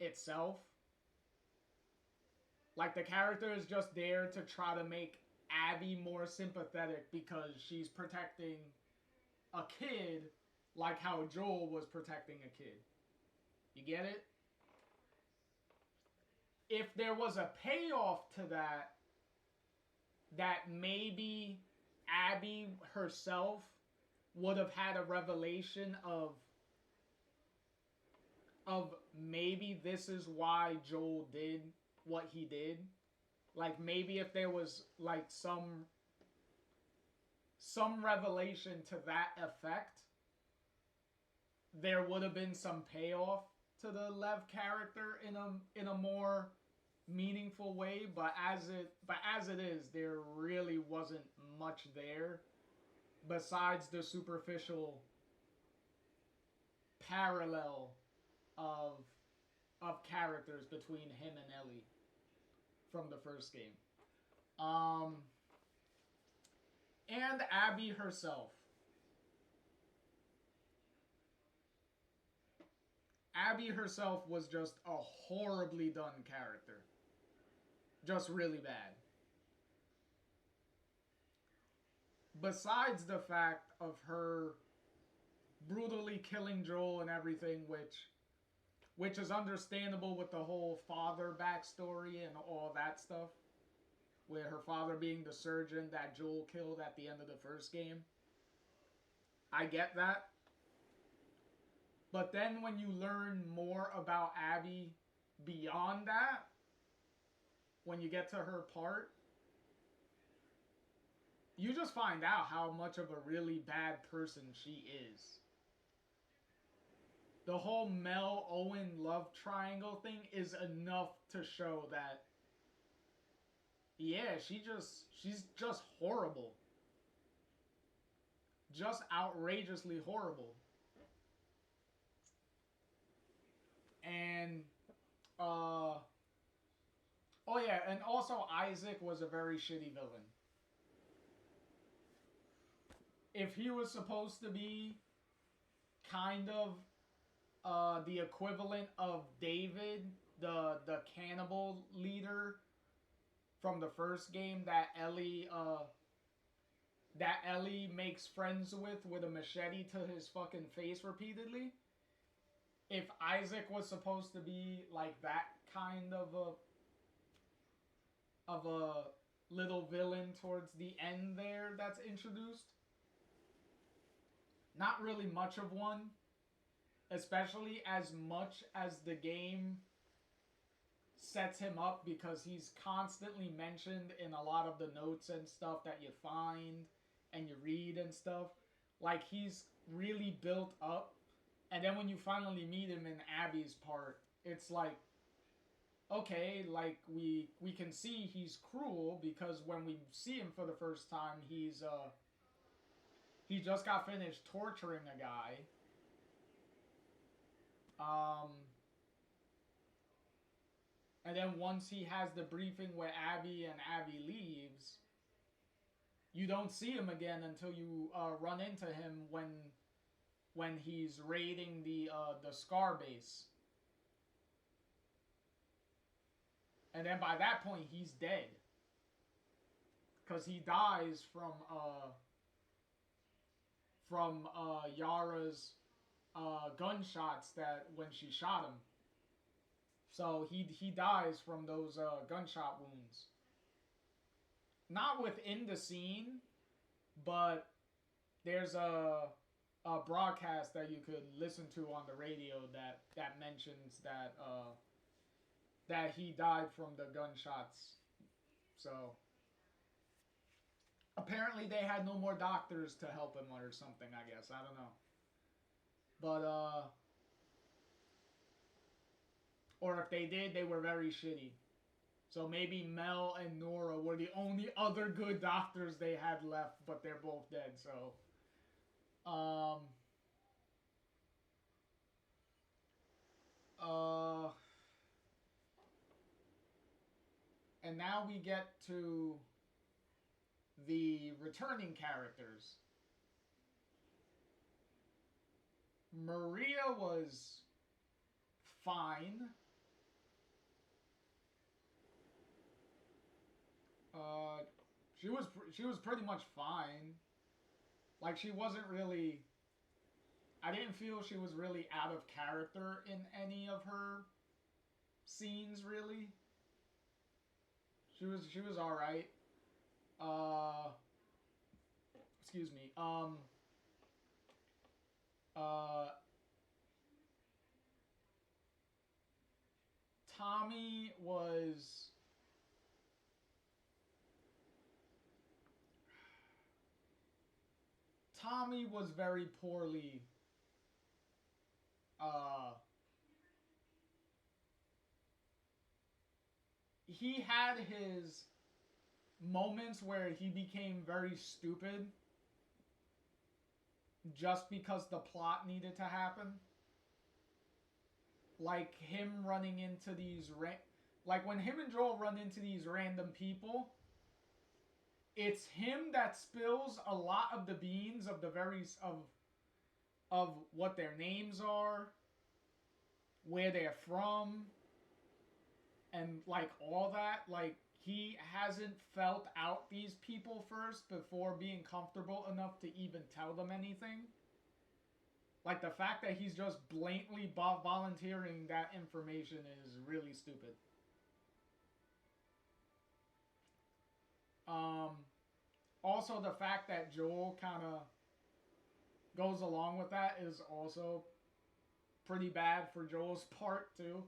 itself. Like, the character is just there to try to make Abby more sympathetic because she's protecting a kid like how Joel was protecting a kid. You get it? If there was a payoff to that maybe Abby herself would have had a revelation of maybe this is why Joel did what he did. Like, maybe if there was like some revelation to that effect, there would have been some payoff to the Lev character in a more meaningful way. But as it is, there really wasn't much there besides the superficial parallel of characters between him and Ellie from the first game. And Abby herself. Abby herself was just a horribly done character. Just really bad. Besides the fact of her brutally killing Joel and everything, which is understandable with the whole father backstory and all that stuff, with her father being the surgeon that Joel killed at the end of the first game. I get that. But then when you learn more about Abby beyond that, when you get to her part, you just find out how much of a really bad person she is. The whole Mel-Owen love triangle thing is enough to show that, yeah, she's just horrible. Just outrageously horrible. And, oh yeah, and also Isaac was a very shitty villain. If he was supposed to be kind of the equivalent of David, the cannibal leader from the first game that Ellie makes friends with a machete to his fucking face repeatedly. If Isaac was supposed to be like that kind of a little villain towards the end there that's introduced, not really much of one, especially as much as the game sets him up, because he's constantly mentioned in a lot of the notes and stuff that you find and you read and stuff. Like, he's really built up. And then when you finally meet him in Abby's part, it's like, okay, like, we can see he's cruel, because when we see him for the first time, he just got finished torturing a guy. And then once he has the briefing with Abby and Abby leaves, you don't see him again until you run into him when he's raiding the Scar base. And then by that point, he's dead. Because he dies from Yara's gunshots that when she shot him. So he dies from those gunshot wounds. Not within the scene, but there's a broadcast that you could listen to on the radio that mentions that he died from the gunshots. So apparently they had no more doctors to help him or something, I guess. I don't know. But or if they did, they were very shitty. So maybe Mel and Nora were the only other good doctors they had left, but they're both dead, so and now we get to the returning characters. Maria was fine. She was pretty much fine. Like, she wasn't really... I didn't feel she was really out of character in any of her scenes, really. She was alright. Excuse me. Tommy was... Tommy was very poorly he had his moments where he became very stupid just because the plot needed to happen. like him running into these like when him and Joel run into these random people, it's him that spills a lot of the beans of the of what their names are, where they're from, and like all that. Like he hasn't felt out these people first before being comfortable enough to even tell them anything. Like the fact that he's just blatantly volunteering that information is really stupid. Also the fact that Joel kind of goes along with that is also pretty bad for Joel's part too.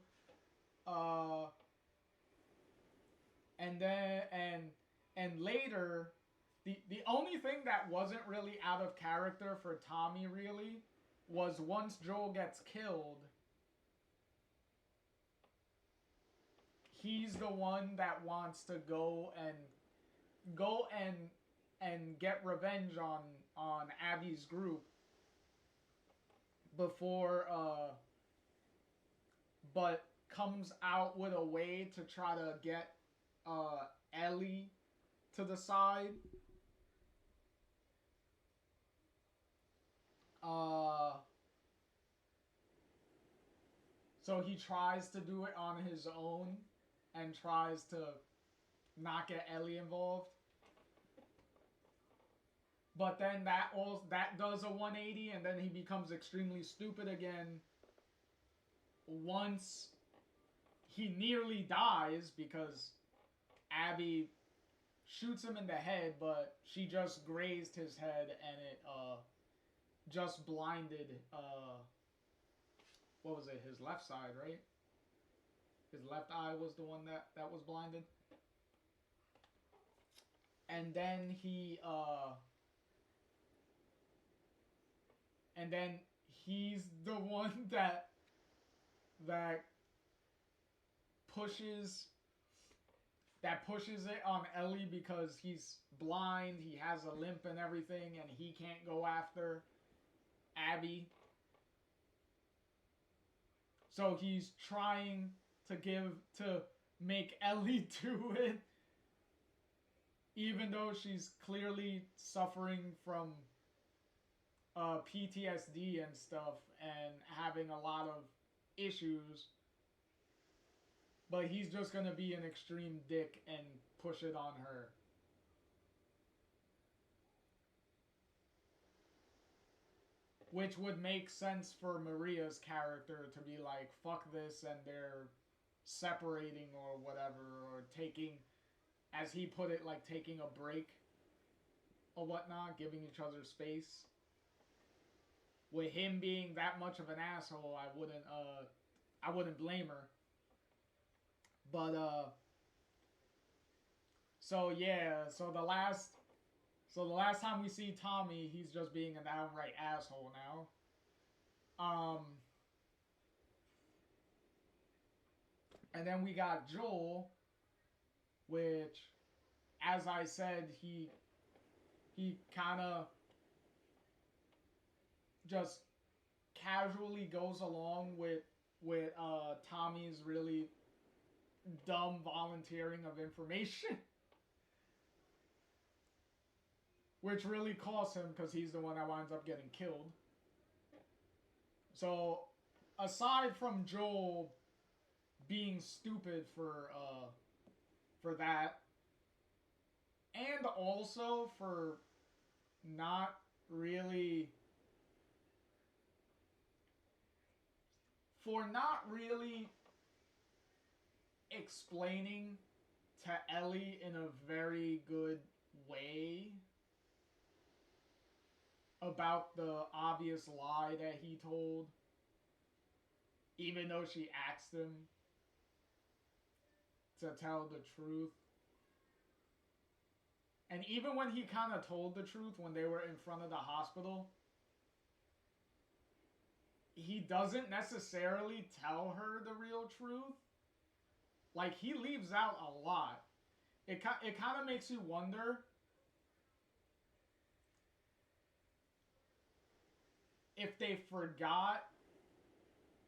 And then and later, the only thing that wasn't really out of character for Tommy really was once Joel gets killed, he's the one that wants to go and get revenge on Abby's group before but comes out with a way to try to get Ellie to the side. So he tries to do it on his own and tries to not get Ellie involved. But then that does a 180 and then he becomes extremely stupid again once he nearly dies because Abby shoots him in the head, but she just grazed his head and it just blinded what was it, his left side, right? His left eye was the one that was blinded. And then he's the one that pushes it on Ellie because he's blind, he has a limp and everything, and he can't go after Abby. So he's trying to make Ellie do it, even though she's clearly suffering from PTSD and stuff and having a lot of issues. But he's just gonna be an extreme dick and push it on her. Which would make sense for Maria's character to be like, fuck this, and they're separating or whatever, or taking, as he put it, like taking a break or whatnot, giving each other space. With him being that much of an asshole, I wouldn't blame her. But so yeah, so the last time we see Tommy, he's just being an outright asshole now. And then we got Joel, which, as I said, he kind of just casually goes along with Tommy's really dumb volunteering of information. Which really costs him because he's the one that winds up getting killed. So, aside from Joel being stupid for that, and also for not really explaining to Ellie in a very good way about the obvious lie that he told, even though she asked him to tell the truth. And even when he kind of told the truth when they were in front of the hospital, he doesn't necessarily tell her the real truth. Like, he leaves out a lot. It kind of makes you wonder if they forgot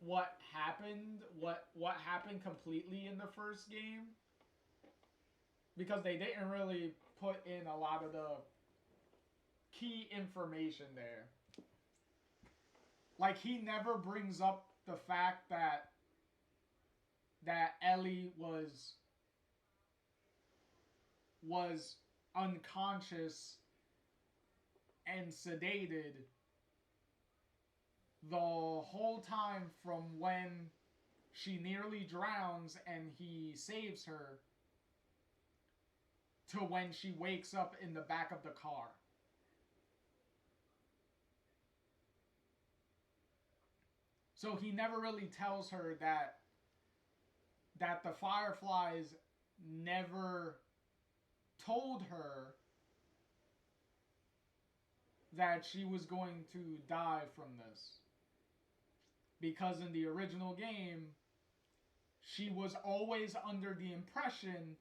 what happened, what happened completely in the first game, because they didn't really put in a lot of the key information there. Like, he never brings up the fact that Ellie was unconscious and sedated the whole time from when she nearly drowns and he saves her to when she wakes up in the back of the car. So he never really tells her that the Fireflies never told her that she was going to die from this. Because in the original game, she was always under the impression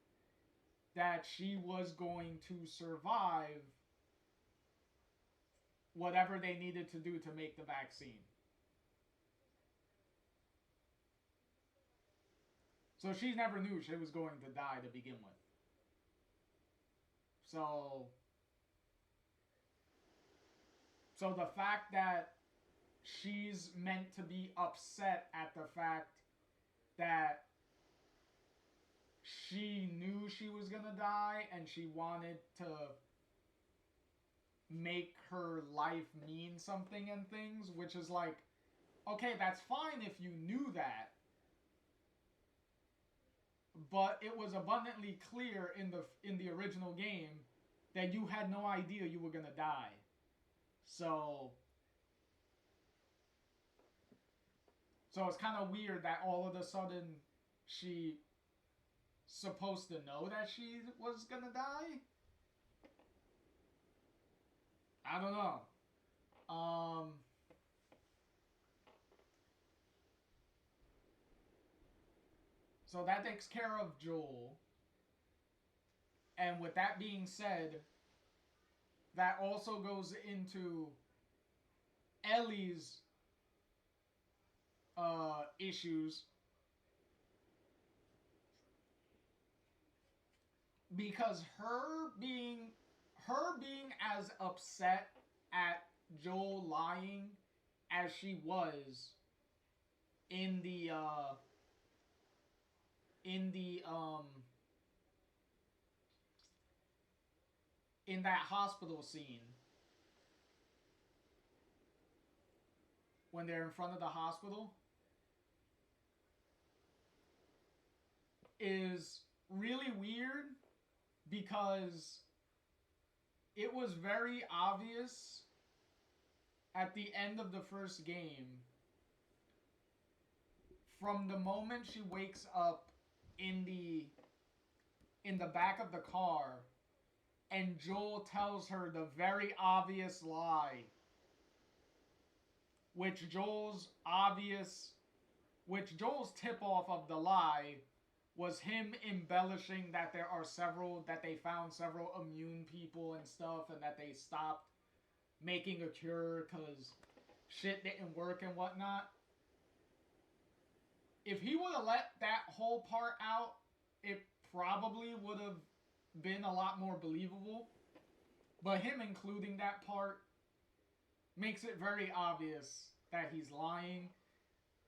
that she was going to survive whatever they needed to do to make the vaccine. So she never knew she was going to die to begin with. So the fact that she's meant to be upset at the fact that she knew she was gonna die and she wanted to make her life mean something and things, which is like, okay, that's fine if you knew that. But it was abundantly clear in the original game that you had no idea you were gonna die. So it's kind of weird that all of a sudden she's supposed to know that she was gonna die. I don't know. So that takes care of Joel. And with that being said, that also goes into Ellie's issues. Because her being as upset at Joel lying as she was in that hospital scene when they're in front of the hospital is really weird, because it was very obvious at the end of the first game, from the moment she wakes up in the back of the car and Joel tells her the very obvious lie, which Joel's tip-off of the lie was him embellishing that they found several immune people and stuff, and that they stopped making a cure because shit didn't work and whatnot. If he would have let that whole part out, it probably would have been a lot more believable. But him including that part makes it very obvious that he's lying.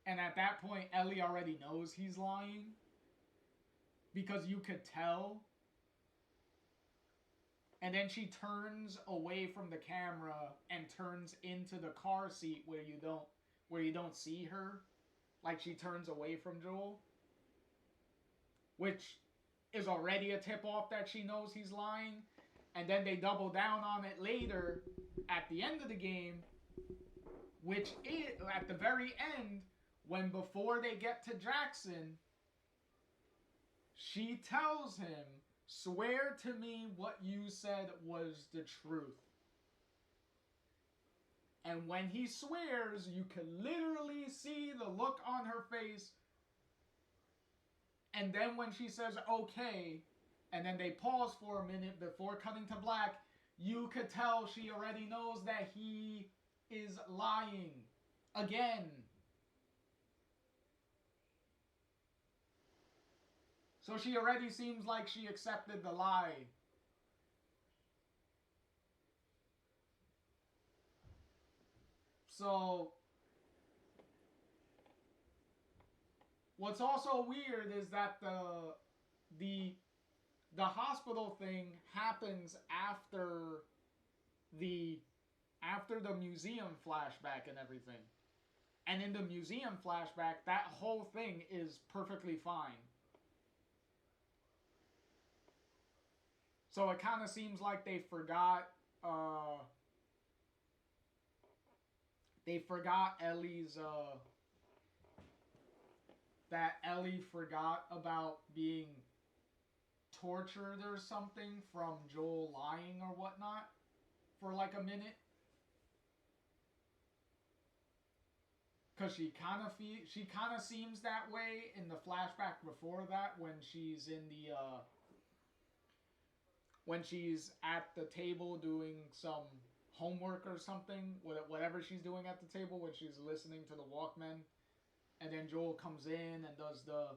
And at that point, Ellie already knows he's lying, because you could tell. And then she turns away from the camera and turns into the car seat where you don't see her. Like, she turns away from Joel, which is already a tip-off that she knows he's lying. And then they double down on it later at the end of the game, which is at the very end, when before they get to Jackson, she tells him, "Swear to me what you said was the truth." And when he swears, you can literally see the look on her face. And then when she says, "Okay," and then they pause for a minute before cutting to black, you could tell she already knows that he is lying. Again. So she already seems like she accepted the lie. So what's also weird is that the hospital thing happens after the museum flashback and everything. And in the museum flashback, that whole thing is perfectly fine. So it kind of seems like they forgot Ellie's that Ellie forgot about being tortured or something from Joel lying or whatnot for like a minute. Cause she kind of seems that way in the flashback before that when she's in the when she's at the table doing some homework or something, whatever she's doing at the table when she's listening to the Walkman, and then Joel comes in and does the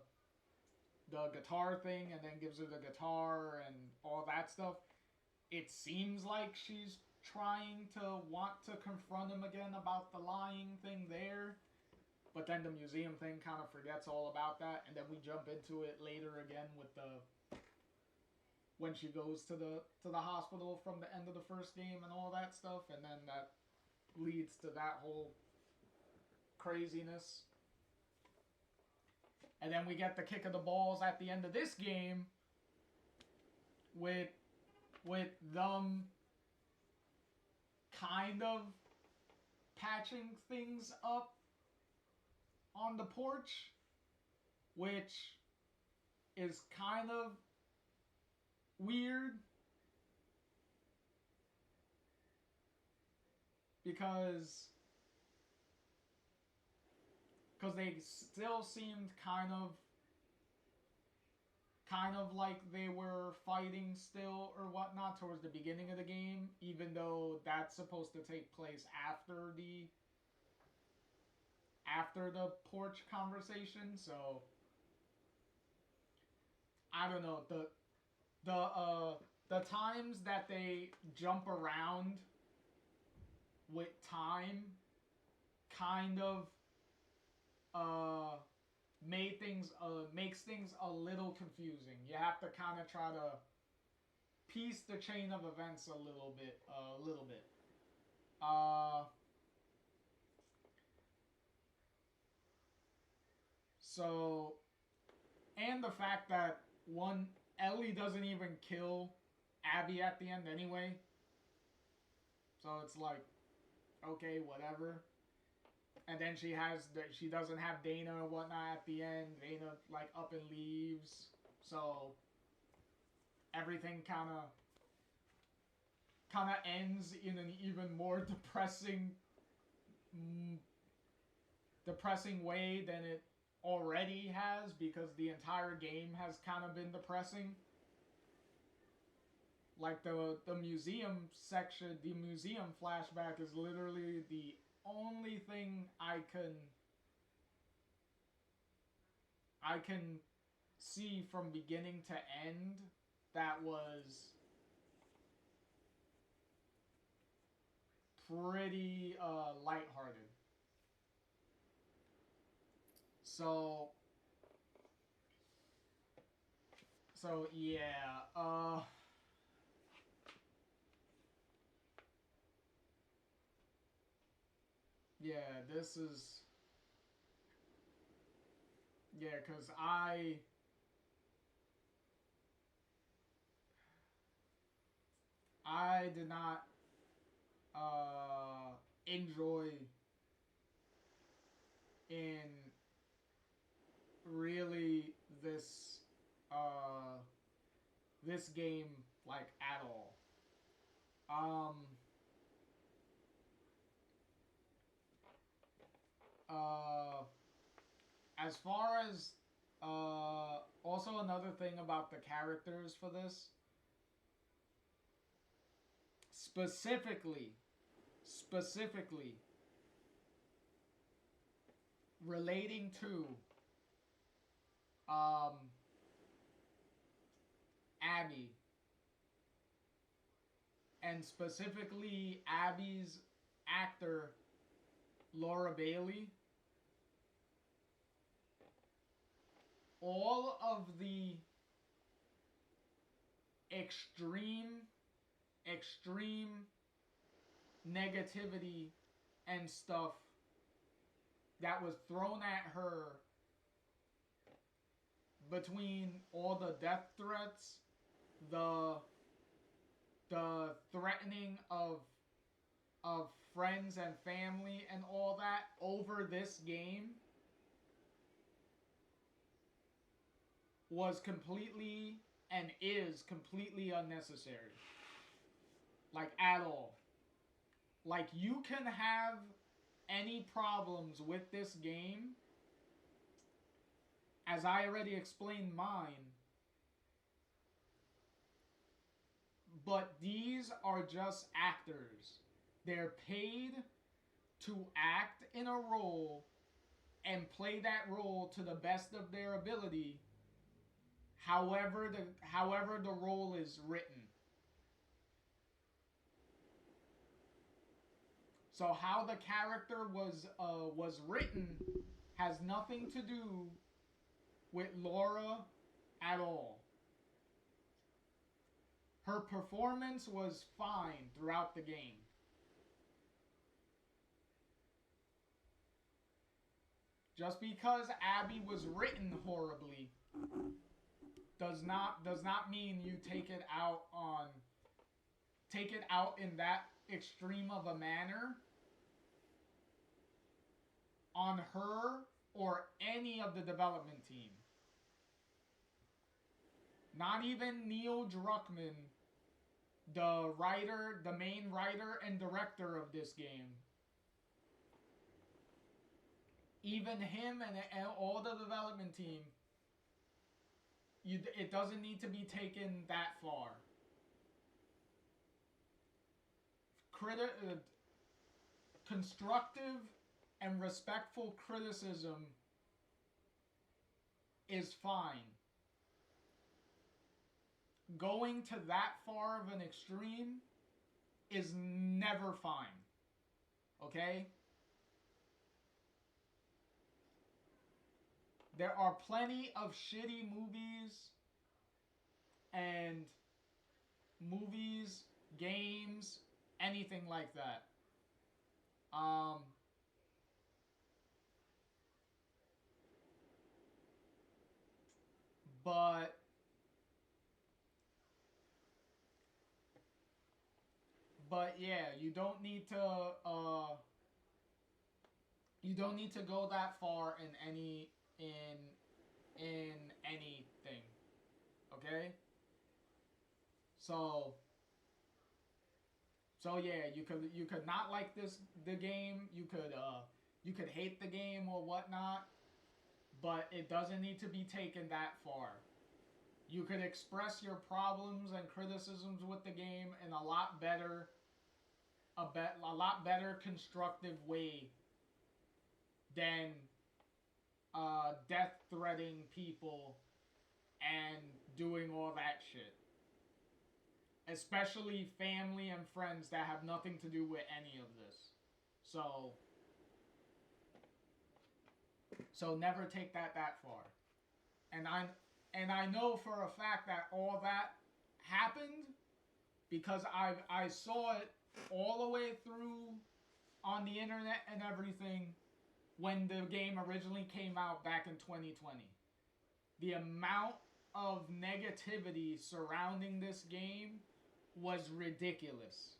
guitar thing and then gives her the guitar and all that stuff. It seems like she's trying to want to confront him again about the lying thing there. But then the museum thing kind of forgets all about that, and then we jump into it later again with when she goes to the hospital from the end of the first game and all that stuff, and then that leads to that whole craziness. And then we get the kick of the balls at the end of this game with them kind of patching things up on the porch, which is kind of weird because they still seemed kind of like they were fighting still or whatnot towards the beginning of the game, even though that's supposed to take place after the porch conversation. So I don't know, the times that they jump around with time kind of makes things a little confusing. You have to kind of try to piece the chain of events a little bit. So, and the fact that Ellie doesn't even kill Abby at the end anyway. So it's like, okay, whatever. And then she doesn't have Dana or whatnot at the end. Dana like up and leaves. So everything kind of ends in an even more depressing way than it already has, because the entire game has kind of been depressing. Like the museum section, the museum flashback is literally the only thing I can see from beginning to end that was pretty lighthearted. So yeah, yeah, this is, yeah, because I did not enjoy in really this game like at all. As far as also another thing about the characters for this, specifically relating to Abby, and specifically Abby's actor, Laura Bailey, all of the extreme negativity and stuff that was thrown at her between all the death threats, the threatening of friends and family and all that over this game was completely and is completely unnecessary. Like, at all. Like, you can have any problems with this game, as I already explained mine, but these are just actors. They're paid to act in a role and play that role to the best of their ability, however the role is written. So how the character was written has nothing to do with Laura at all. Her performance was fine throughout the game. Just because Abby was written horribly does not mean you take it out in that extreme of a manner on her or any of the development team. Not even Neil Druckmann, the main writer and director of this game. Even him and all the development team, it doesn't need to be taken that far. Constructive and respectful criticism is fine. Going to that far of an extreme is never fine. Okay? There are plenty of shitty movies, games, anything like that. But yeah, you don't need to go that far in anything. Okay? So yeah, you could not like the game, you could hate the game or whatnot, but it doesn't need to be taken that far. You could express your problems and criticisms with the game in a lot better constructive way than death threatening people and doing all that shit. Especially family and friends that have nothing to do with any of this. So never take that far. And I know for a fact that all that happened because I saw it all the way through on the internet and everything when the game originally came out back in 2020. The amount of negativity surrounding this game was ridiculous.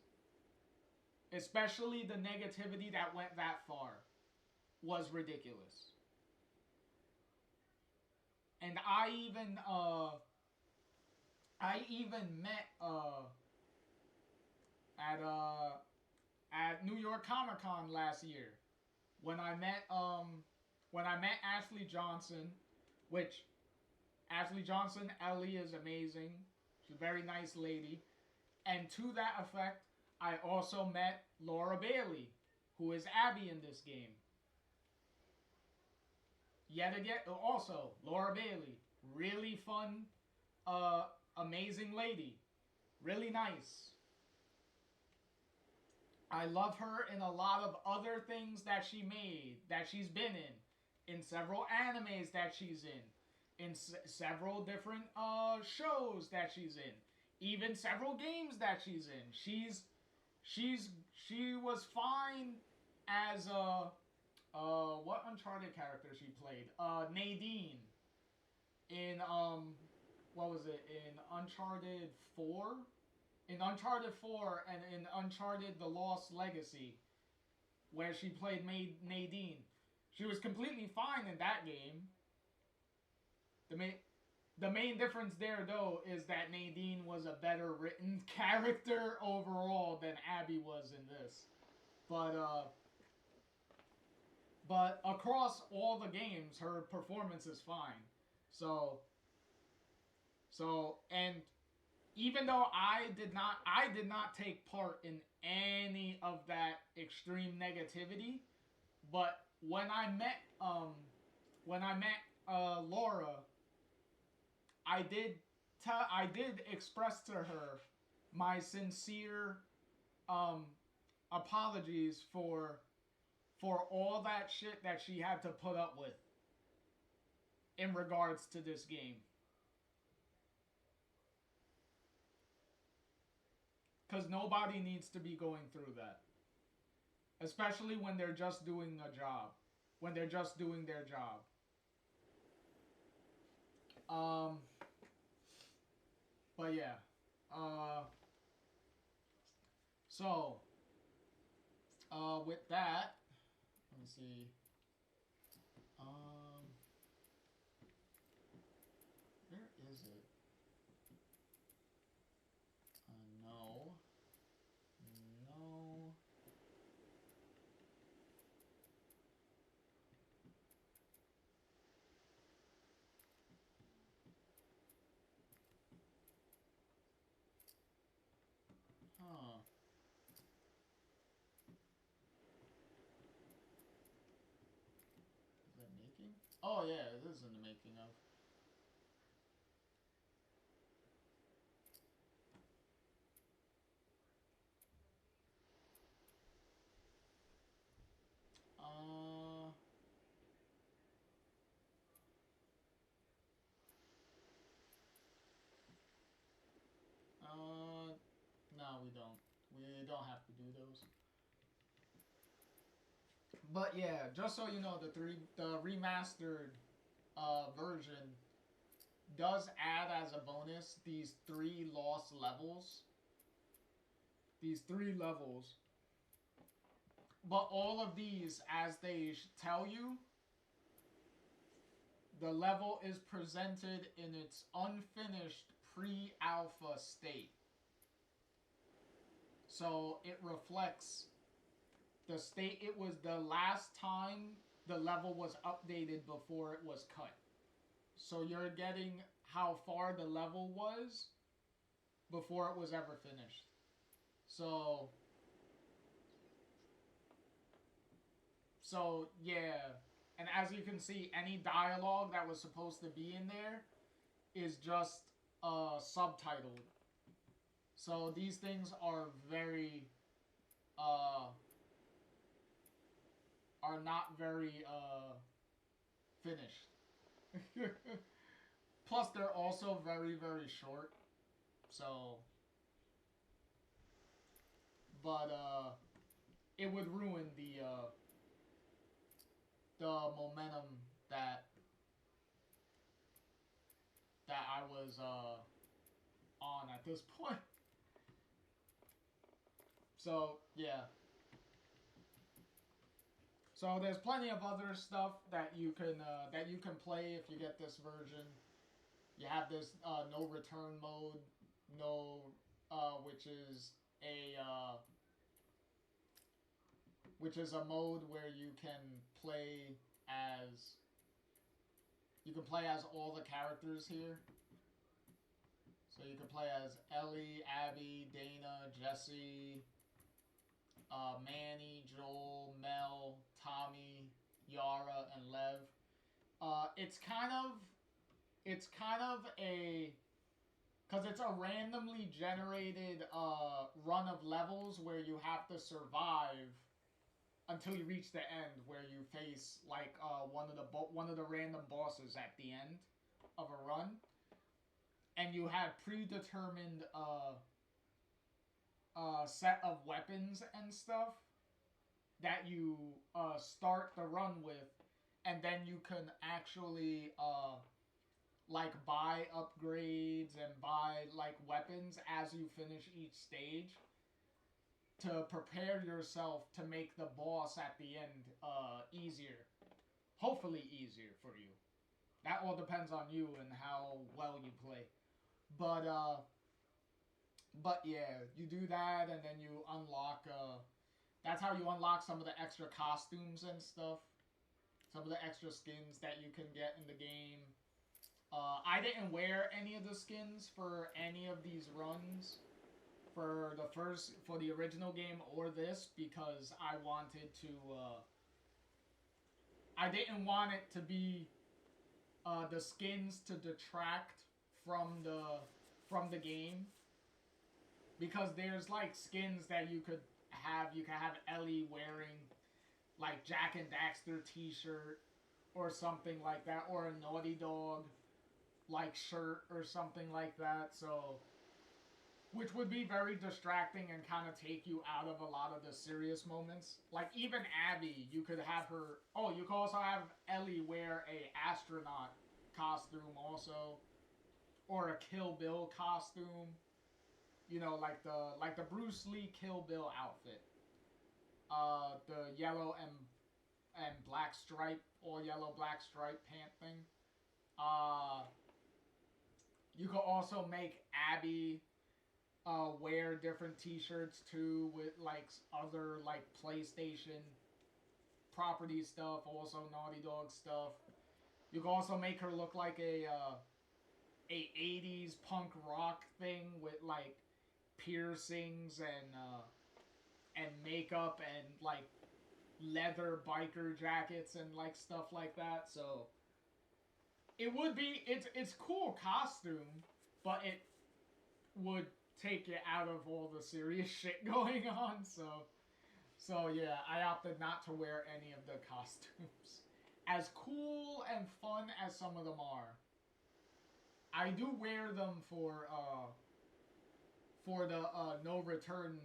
Especially the negativity that went that far was ridiculous. And I even met at New York Comic Con last year when I met Ashley Johnson, which Ashley Johnson, Ellie, is amazing. She's a very nice lady. And to that effect, I also met Laura Bailey, who is Abby in this game. Yet again, also, Laura Bailey. Really fun amazing lady. Really nice. I love her in a lot of other things that she made, that she's been in several animes that she's in several different shows that she's in, even several games that she's in. She was fine as what Uncharted character she played? Nadine in what was it, in Uncharted 4? In Uncharted 4 and in Uncharted The Lost Legacy, where she played Nadine. She was completely fine in that game. The main difference there, though, is that Nadine was a better written character overall than Abby was in this. But across all the games, her performance is fine. And even though I did not take part in any of that extreme negativity, but when I met Laura, I did express to her my sincere apologies for all that shit that she had to put up with in regards to this game. Because nobody needs to be going through that. Especially when they're just doing a job. When they're just doing their job. But yeah. With that, let me see. Where is it? No. Huh. Is that making? Oh yeah, it is in the making of. No, we don't. We don't have to do those. But yeah, just so you know, the remastered version does add as a bonus these 3 lost levels. These 3 levels. But all of these, as they tell you, the level is presented in its unfinished pre-alpha state. So it reflects the state it was the last time the level was updated before it was cut. So you're getting how far the level was before it was ever finished. So yeah, and as you can see, any dialogue that was supposed to be in there is just subtitled. So these things are very are not very finished. Plus they're also very, very short. So but it would ruin the momentum that I was on at this point. So yeah. So there's plenty of other stuff that you can play if you get this version. You have this no return mode, which is a mode where you can play as all the characters here. So you can play as Ellie, Abby, Dana, Jesse, Manny, Joel, Mel, Tommy, Yara, and Lev. It's kind of a because it's a randomly generated run of levels where you have to survive until you reach the end, where you face like one of the random bosses at the end of a run, and you have predetermined set of weapons and stuff that you start the run with, and then you can actually like buy upgrades and buy like weapons as you finish each stage to prepare yourself to make the boss at the end easier. Hopefully easier for you. That all depends on you and how well you play. But yeah, you do that and then you unlock that's how you unlock some of the extra costumes and stuff. Some of the extra skins that you can get in the game. I didn't wear any of the skins for any of these runs for the original game or this, because I wanted to I didn't want it to be the skins to detract from the game, because there's like skins that you could have. You can have Ellie wearing like Jack and Daxter t-shirt or something like that, or a Naughty Dog like shirt or something like that, so which would be very distracting and kind of take you out of a lot of the serious moments. Like even Abby, you could have her, you could also have Ellie wear a astronaut costume also, or a Kill Bill costume, you know, like the Bruce Lee Kill Bill outfit, the yellow and black stripe, all yellow black stripe pant thing. You could also make Abby wear different t-shirts too, with like other like PlayStation property stuff, also Naughty Dog stuff. You can also make her look like a 80s punk rock thing with like piercings and makeup and like leather biker jackets and like stuff like that. So it would be, it's cool costume, but it would take you out of all the serious shit going on. So yeah, I opted not to wear any of the costumes. As cool and fun as some of them are, I do wear them for the no return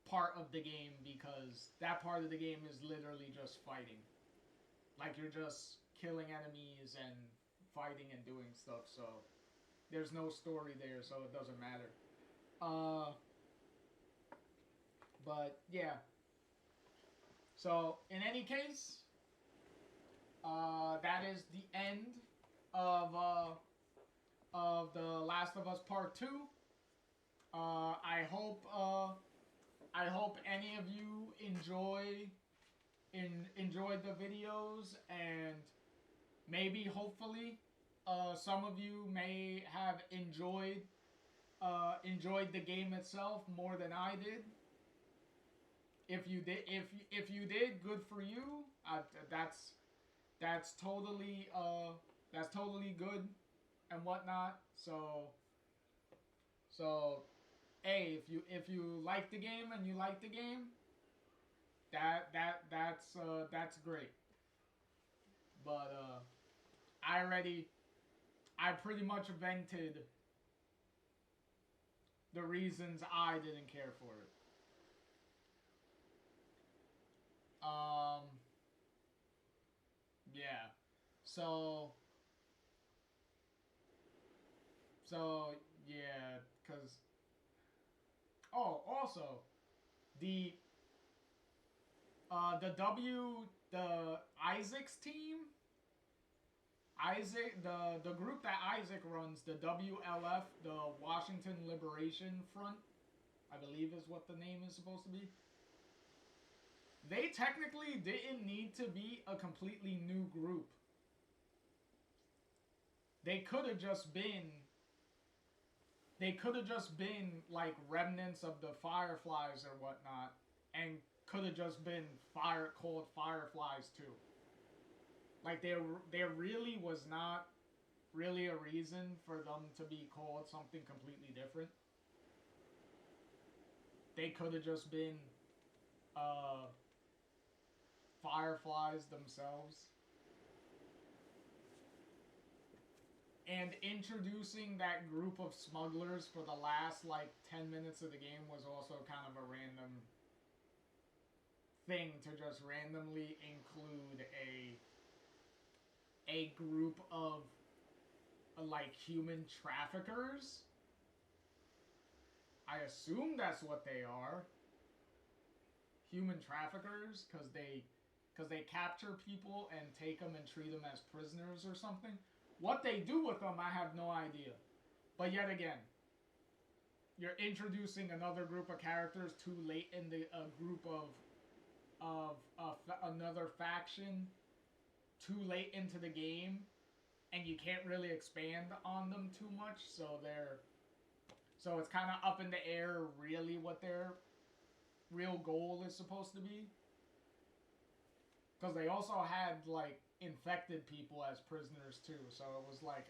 part of the game, because that part of the game is literally just fighting. Like you're just killing enemies and fighting and doing stuff, so there's no story there, so it doesn't matter. But yeah. So in any case, that is the end of The Last of Us Part 2. I hope any of you enjoyed the videos, and maybe hopefully some of you may have enjoyed the game itself more than I did. If you did, good for you. That's totally good and whatnot. So hey, if you like the game and you like the game, that's great. But I pretty much vented the reasons I didn't care for it. Yeah. So yeah, cause also the Isaac's team, the group that Isaac runs, the WLF, the Washington Liberation Front, I believe is what the name is supposed to be. They technically didn't need to be a completely new group. They could have just been like remnants of the Fireflies or whatnot, and could have just been called Fireflies too. Like there really was not really a reason for them to be called something completely different. They could have just been fireflies themselves. And introducing that group of smugglers for the last, like, 10 minutes of the game was also kind of a random thing to just randomly include a group of, like, human traffickers. I assume that's what they are. Human traffickers, because they capture people and take them and treat them as prisoners or something. What they do with them, I have no idea. But yet again, you're introducing another group of characters too late in the group of another faction too late into the game, and you can't really expand on them too much. So it's kind of up in the air, really, what their real goal is supposed to be. Because they also had, like, infected people as prisoners too, so it was like,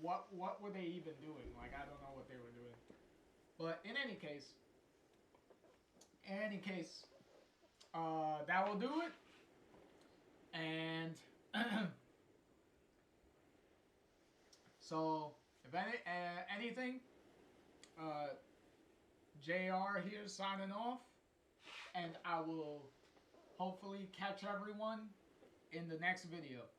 what were they even doing? Like, I don't know what they were doing. But in any case, that will do it. And so, if anything, JR here signing off, and I will hopefully catch everyone in the next video.